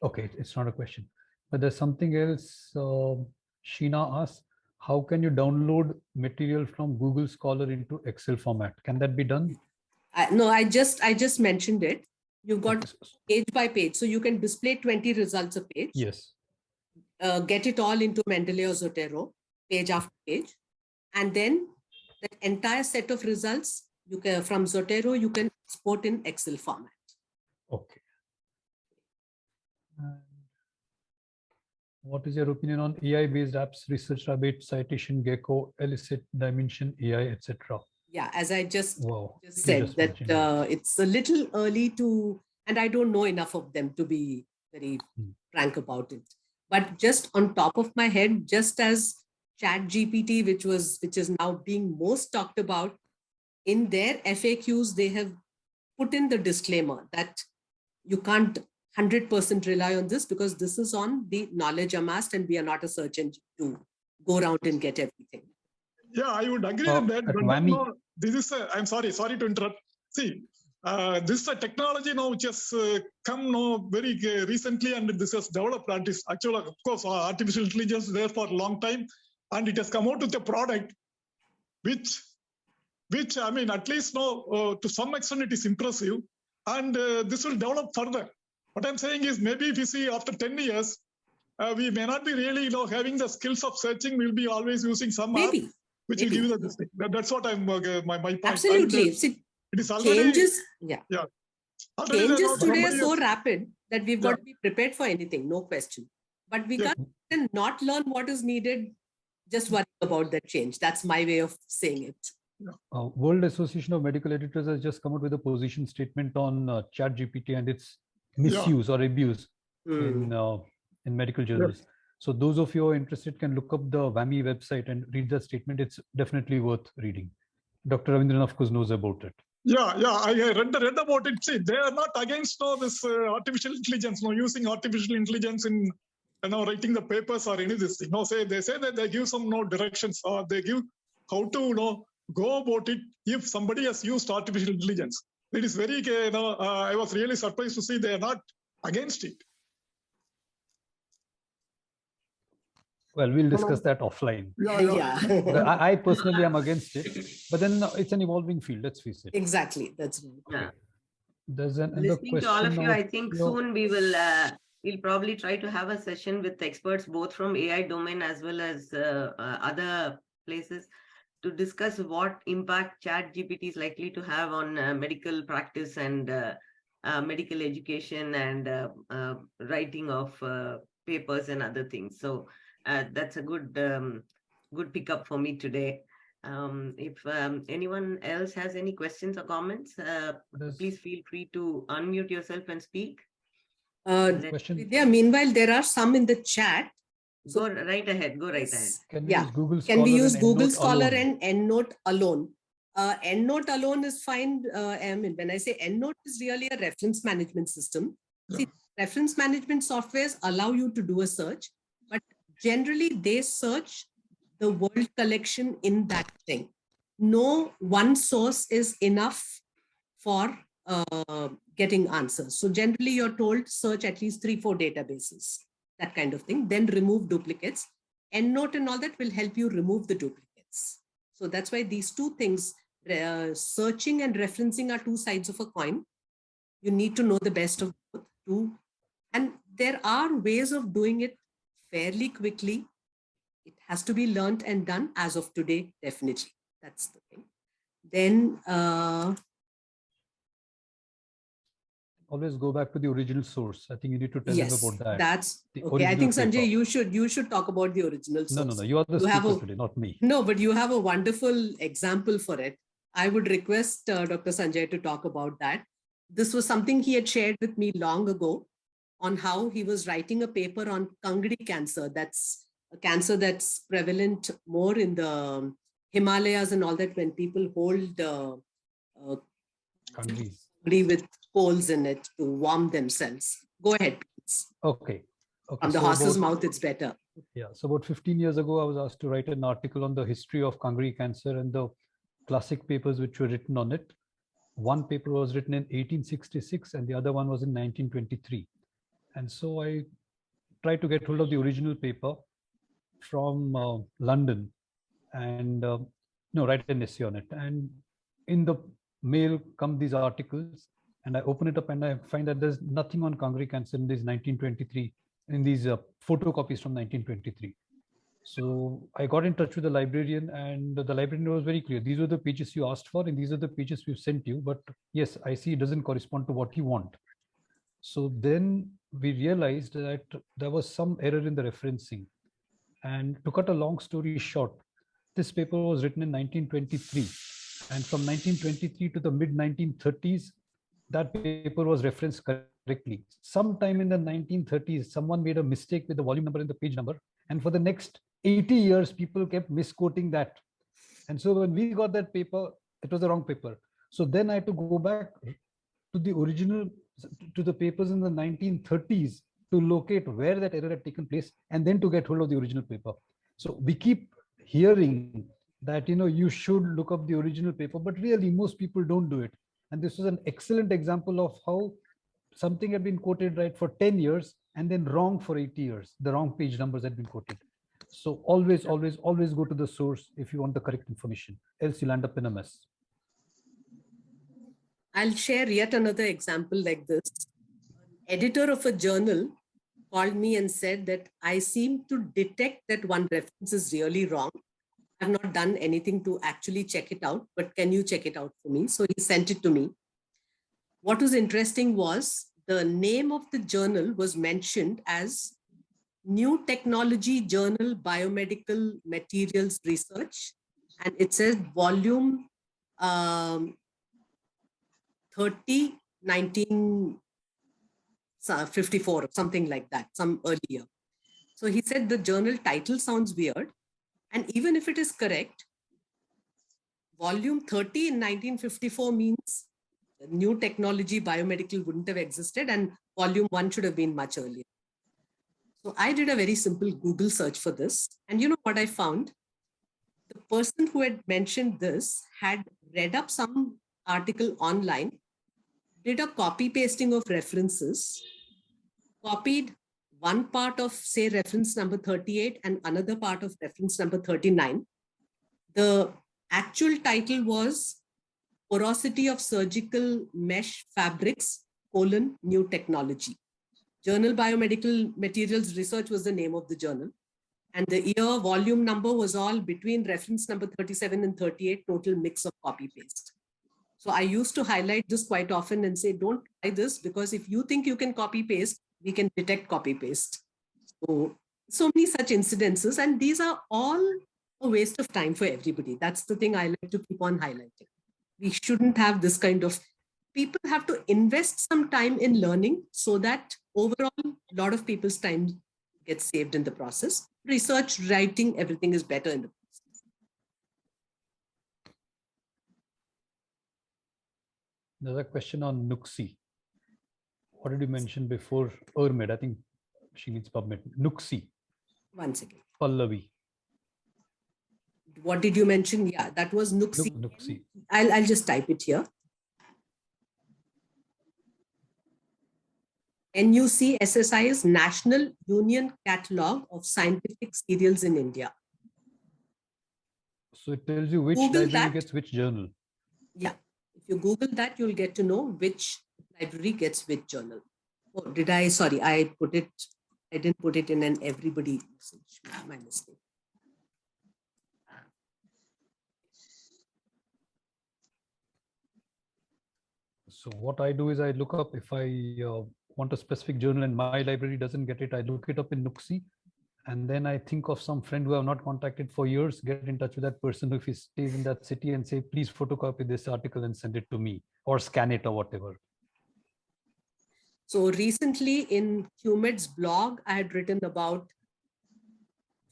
Okay, it's not a question, but there's something else. Sheena asks, how can you download material from Google Scholar into Excel format? Can that be done? No, I just mentioned it. You've got page by page, so you can display 20 results a page. Yes. Get it all into Mendeley or Zotero, page after page, and then that entire set of results you can, from Zotero, you can export in Excel format. Okay. What is your opinion on AI-based apps, Research Rabbit, Citation Gecko, Elicit, Dimension AI, etc.? Yeah, as I just said, that it's a little early to, and I don't know enough of them to be very frank about it. But just on top of my head, just as ChatGPT, which is now being most talked about, in their FAQs, they have put in the disclaimer that you can't 100% rely on this because this is on the knowledge amassed and we are not a search engine to go around and get everything. Yeah, I would agree with that. At But WAMI, no, this is I'm sorry to interrupt. See, this is a technology now which has come now very recently, and this has developed. Actually, of course, artificial intelligence is there for a long time, and it has come out with a product which I mean, at least no, to some extent it is impressive, and this will develop further. What I'm saying is maybe if you see after 10 years, we may not be really having the skills of searching. We'll be always using some app Maybe. which will give you the thing. That's what I'm my point. Absolutely. And, See, it is already changes, yeah. already Changes today are somebody so has- rapid that we've got to be prepared for anything, no question. But we Yeah. can't not learn what is needed, just worry about that change. That's my way of saying it. World Association of Medical Editors has just come out with a position statement on ChatGPT and its misuse or abuse in medical journals. So those of you who are interested can look up the WAMI website and read that statement. It's definitely worth reading. Dr. Ravindran, of course, knows about it. Yeah, I read about it. See, they are not against this artificial intelligence, using artificial intelligence in writing the papers or any of this thing. They say that they give some directions or they give how to go about it if somebody has used artificial intelligence. It is very I was really surprised to see they are not against it. Well, we'll discuss that offline. Yeah. I personally am against it, but then it's an evolving field, let's face it. Exactly. That's Yeah. There's another Listening to all of question you, of I think your- soon we will we'll probably try to have a session with experts both from AI domain as well as other places to discuss what impact ChatGPT is likely to have on medical practice and medical education and writing of papers and other things. So that's a good good pickup for me today. If anyone else has any questions or comments, please feel free to unmute yourself and speak. question. Vidya, meanwhile, there are some in the chat. Go right ahead. Go right ahead. Can we use Google Scholar Can we use and Google EndNote Scholar alone? and EndNote alone? EndNote alone is fine. I mean, when I say EndNote is really a reference management system. See, reference management softwares allow you to do a search, but generally they search the world collection in that thing. No one source is enough for getting answers. So generally you're told search at least 3-4 databases, that kind of thing, then remove duplicates. EndNote and all that will help you remove the duplicates. So that's why these two things, searching and referencing, are two sides of a coin. You need to know the best of both too. And there are ways of doing it fairly quickly. It has to be learned and done as of today, definitely. That's the thing. Then always go back to the original source. I think you need to tell them about that. That's The okay. I think original Sanjay, paper. you should talk about the original source. No. You are the speaker today, not me. No, but you have a wonderful example for it. I would request Dr. Sanjay to talk about that. This was something he had shared with me long ago on how he was writing a paper on Kangri cancer. That's a cancer that's prevalent more in the Himalayas and all that, when people hold Countries. with coals in it to warm themselves. Go ahead, please. Okay. From the so horse's about- mouth, it's better. Yeah. So about 15 years ago, I was asked to write an article on the history of Kangri cancer and the classic papers which were written on it. One paper was written in 1866 and the other one was in 1923. And so I tried to get hold of the original paper from London and write an essay on it. And in the mail come these articles, and I open it up and I find that there's nothing on Kangri cancer in this 1923, in these photocopies from 1923. So I got in touch with the librarian, and the librarian was very clear. These were the pages you asked for, and these are the pages we've sent you. But yes, I see it doesn't correspond to what you want. So then we realized that there was some error in the referencing. And to cut a long story short, this paper was written in 1923. And from 1923 to the mid 1930s, that paper was referenced correctly. Sometime in the 1930s, someone made a mistake with the volume number and the page number. And for the next 80 years, people kept misquoting that. And so when we got that paper, It was the wrong paper. So then I had to go back to the original, to the papers in the 1930s to locate where that error had taken place and then to get hold of the original paper. So we keep hearing that, you should look up the original paper, but really most people don't do it. And this was an excellent example of how something had been quoted right for 10 years and then wrong for 80 years. The wrong page numbers had been quoted. So always go to the source if you want the correct information, else you'll end up in a mess. I'll share yet another example like this. Editor of a journal called me and said that I seem to detect that one reference is really wrong. I've not done anything to actually check it out, but can you check it out for me? So he sent it to me. What was interesting was the name of the journal was mentioned as New Technology Journal Biomedical Materials Research. And it says volume 30, 1954, something like that, some earlier. So he said the journal title sounds weird. And even if it is correct, volume 30 in 1954 means New Technology Biomedical wouldn't have existed, and volume 1 should have been much earlier. So I did a very simple Google search for this. And you know what I found? The person who had mentioned this had read up some article online, did a copy pasting of references, copied one part of, say, reference number 38 and another part of reference number 39. The actual title was Porosity of Surgical Mesh Fabrics, New Technology. Journal Biomedical Materials Research was the name of the journal. And the year, volume number was all between reference number 37 and 38, total mix of copy paste. So I used to highlight this quite often and say, don't try this, because if you think you can copy paste, we can detect copy paste. So many such incidences, and these are all a waste of time for everybody. That's the thing I like to keep on highlighting. We shouldn't have this kind of, people have to invest some time in learning so that overall, a lot of people's time gets saved in the process. Research, writing, everything is better in the process. There's a question on Nuxi. What did you mention before? Urmed, I think she needs PubMed. Nuxi. 1 second. Pallavi. What did you mention? Yeah, that was Nuxi. Nuxi. I'll just type it here. NUCSSI is National Union Catalogue of Scientific Serials in India. So it tells you which Google library that. gets which journal. Yeah, if you Google that, you'll get to know which library gets which journal. Oh, did I? Sorry, I didn't put it in an everybody message. My mistake. So what I do is I look up, if I want a specific journal and my library doesn't get it, I look it up in Nuxi. And then I think of some friend who I have not contacted for years, get in touch with that person if he stays in that city and say, please photocopy this article and send it to me, or scan it or whatever. So recently in QMed's blog, I had written about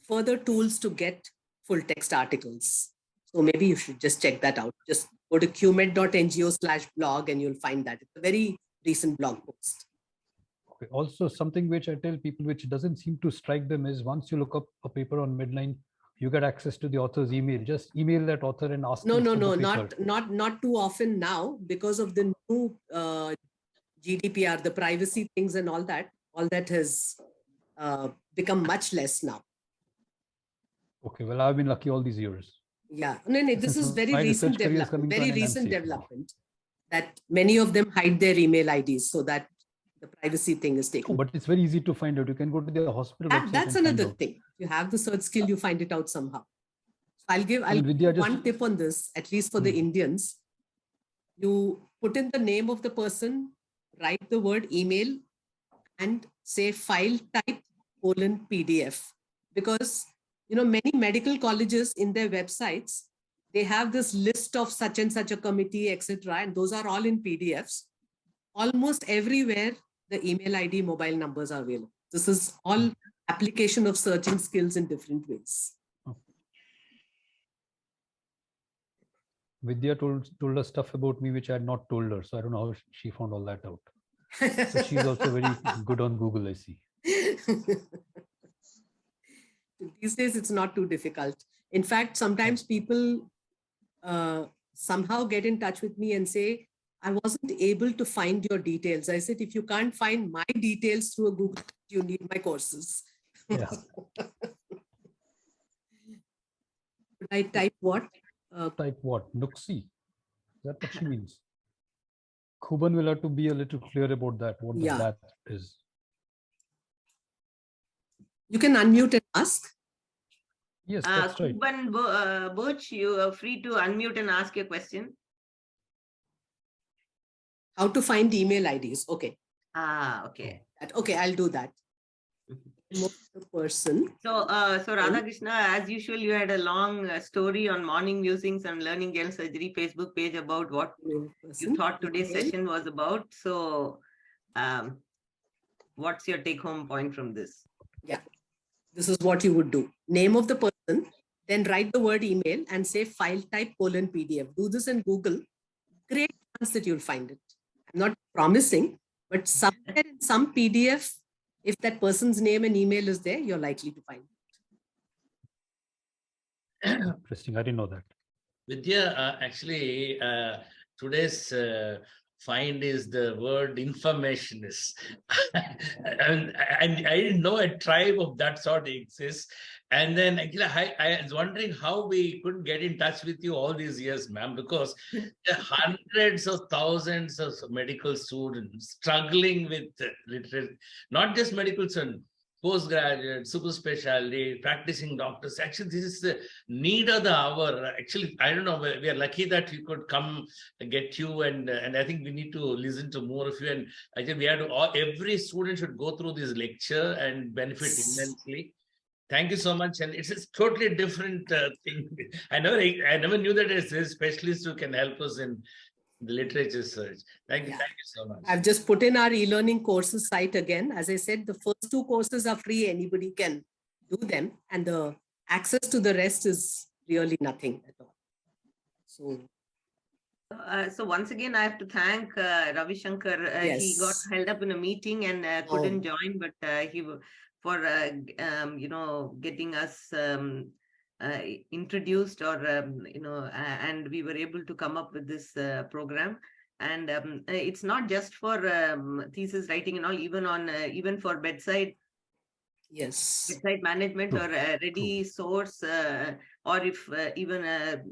further tools to get full text articles. So maybe you should just check that out. Just go to qmed.ngo/blog and you'll find that. It's a very recent blog post. Okay. Also, something which I tell people which doesn't seem to strike them is, once you look up a paper on Medline, you get access to the author's email. Just email that author and ask. No, not too often now, because of the new GDPR, the privacy things and all that has become much less now. Okay, well, I've been lucky all these years. Yeah, no, this is very recent development. Very recent development that many of them hide their email IDs so that the privacy thing is taken. Oh, but it's very easy to find out. You can go to the hospital website. That's another thing. If you have the search skill, you find it out somehow. So I'll give one tip on this, at least for the Indians. You put in the name of the person, write the word email, and say file type :PDF, because many medical colleges in their websites, they have this list of such and such a committee, etc., and those are all in PDFs. Almost everywhere, the email ID, mobile numbers are available. This is all application of searching skills in different ways. Vidya told us stuff about me which I had not told her. So I don't know how she found all that out. But she's also very good on Google, I see. These days, it's not too difficult. In fact, sometimes people somehow get in touch with me and say, I wasn't able to find your details. I said, if you can't find my details through a Google, you need my courses. Yeah. I type what? Type what? Nuxi. Is that what she means? Kuban will have to be a little clear about that, what Yeah. that is. You can unmute and ask. Yes, that's right. Kuban Birch, you are free to unmute and ask your question. How to find email IDs. Okay. Okay. Okay, I'll do that. The person. So Radhakrishna, as usual, you had a long story on morning musings and learning general surgery Facebook page about what you thought today's session was about. So what's your take home point from this? Yeah, this is what you would do. Name of the person, then write the word email and say file type :PDF. Do this in Google. Great chance that you'll find it. I'm not promising, but somewhere in some PDF, if that person's name and email is there, you're likely to find it. Interesting. I didn't know that. Vidya, actually, today's find is the word informationist. and I didn't know a tribe of that sort exists. And then actually, I was wondering how we couldn't get in touch with you all these years, ma'am, because there are hundreds of thousands of medical students struggling with literature, not just medical students, postgraduate, super specialty, practicing doctors. Actually, this is the need of the hour. Actually, I don't know. We are lucky that we could come and get you, and I think we need to listen to more of you. And I think we have to. Every student should go through this lecture and benefit immensely. Thank you so much. And it's a totally different thing. I never knew that there's a specialist who can help us in the literature search. Thank you so much. I've just put in our e-learning courses site again. As I said, the first 2 courses are free. Anybody can do them. And the access to the rest is really nothing at all. So once again, I have to thank Ravi Shankar. Yes. He got held up in a meeting and couldn't join, but he for getting us introduced or and we were able to come up with this program. And it's not just for thesis writing and all, even on even for bedside management or ready source, or if even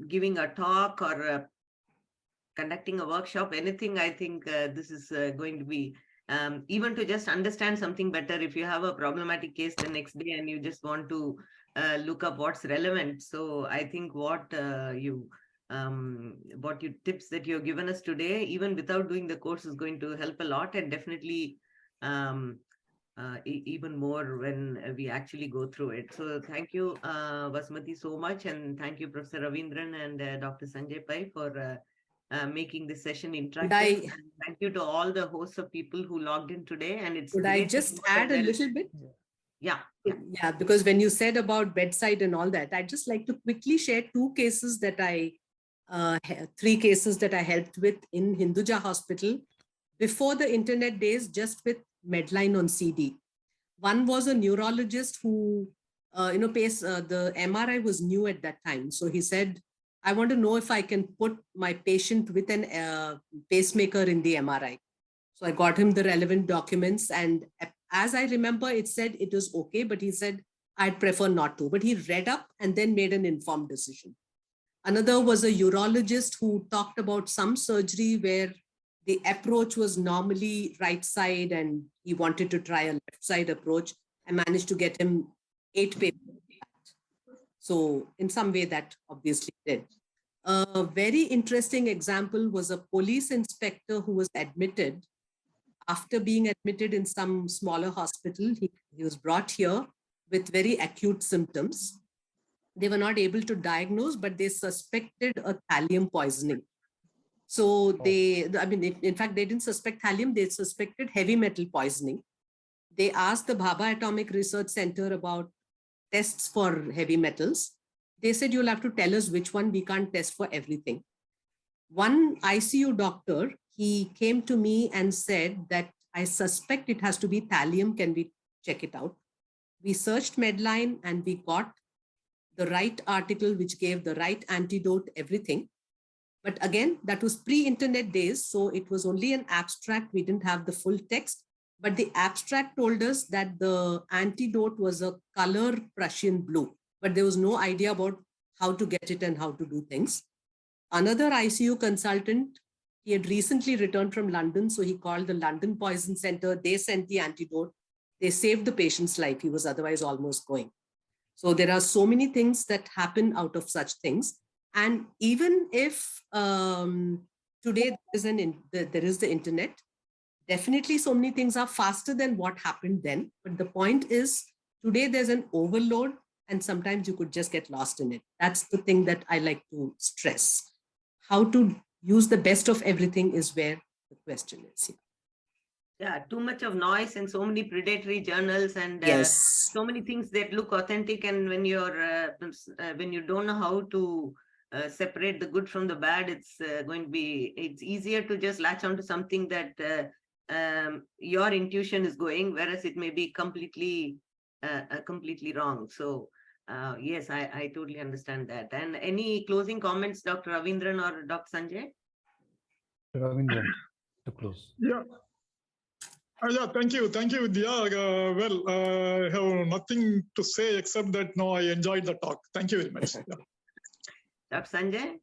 giving a talk or conducting a workshop, anything. I think this is going to be even to just understand something better. If you have a problematic case the next day and you just want to look up what's relevant. So I think what tips that you've given us today, even without doing the course, is going to help a lot, and definitely even more when we actually go through it. So thank you, Vasumathi, so much, and thank you, Professor Ravindran and Dr. Sanjay Pai, for making this session interactive. And thank you to all the hosts of people who logged in today. And it's Could I just add a little bit? Yeah, because when you said about bedside and all that, I'd just like to quickly share 2 cases that 3 cases that I helped with in Hinduja Hospital before the internet days, just with Medline on CD. One was a neurologist who, the MRI was new at that time. So he said, I want to know if I can put my patient with an pacemaker in the MRI. So I got him the relevant documents, and as I remember, it said it was okay, but he said, I'd prefer not to. But he read up and then made an informed decision. Another was a urologist who talked about some surgery where the approach was normally right side and he wanted to try a left side approach. I managed to get him 8 papers. So in some way that obviously did. A very interesting example was a police inspector who was admitted. After being admitted in some smaller hospital, he was brought here with very acute symptoms. They were not able to diagnose, but they suspected a thallium poisoning. So in fact, they didn't suspect thallium, they suspected heavy metal poisoning. They asked the Bhabha Atomic Research Center about tests for heavy metals. They said, you'll have to tell us which one. We can't test for everything. one ICU doctor, he came to me and said that I suspect it has to be thallium. Can we check it out? We searched Medline and we got the right article, which gave the right antidote, everything. But again, that was pre-internet days. So it was only an abstract. We didn't have the full text, but the abstract told us that the antidote was a color Prussian blue, but there was no idea about how to get it and how to do things. Another ICU consultant, he had recently returned from London. So he called the London Poison Center. They sent the antidote. They saved the patient's life. He was otherwise almost going. So there are so many things that happen out of such things. And even if today there is the internet, definitely so many things are faster than what happened then. But the point is, today there's an overload and sometimes you could just get lost in it. That's the thing that I like to stress. How to use the best of everything is where the question is. Yeah, too much of noise and so many predatory journals and Yes. so many things that look authentic. And when you don't know how to separate the good from the bad, it's easier to just latch onto something that your intuition is going, whereas it may be completely wrong. So yes, I totally understand that. And any closing comments, Dr. Ravindran or Dr. Sanjay? Ravindran, to close. Yeah. Yeah, thank you, Vidya. I have nothing to say except that I enjoyed the talk. Thank you very much. Yeah. Dr. Sanjay?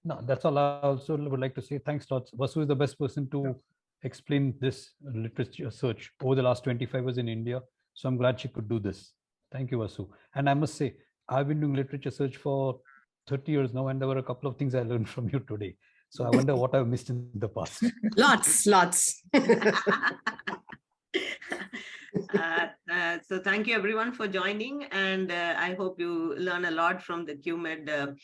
No, that's all. I also would like to say thanks, Dr. Vasu is the best person to explain this literature search over the last 25 years in India. So I'm glad she could do this. Thank you, Vasu. And I must say, I've been doing literature search for 30 years now, and there were a couple of things I learned from you today. So I wonder what I've missed in the past. Lots. So thank you everyone for joining, and I hope you learn a lot from the QMed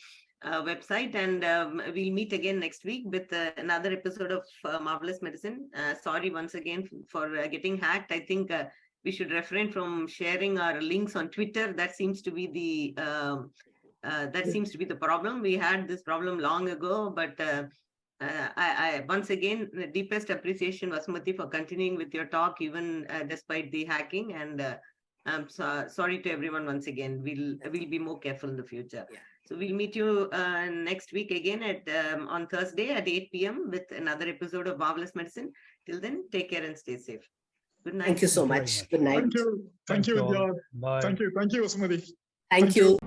website, and we'll meet again next week with another episode of Marvelous Medicine. Sorry once again for getting hacked. I think we should refrain from sharing our links on Twitter. That seems to be the problem. We had this problem long ago, but I once again, the deepest appreciation, Vasumathi, for continuing with your talk, even despite the hacking. And I'm sorry to everyone once again. We'll be more careful in the future. Yeah. So we'll meet you next week again on Thursday at 8 p.m. with another episode of Marvelous Medicine. Till then, take care and stay safe. Good night. Thank you so much. Good night. Thank you, Vidya. Bye. Thank you, Vasumathi. Thank you.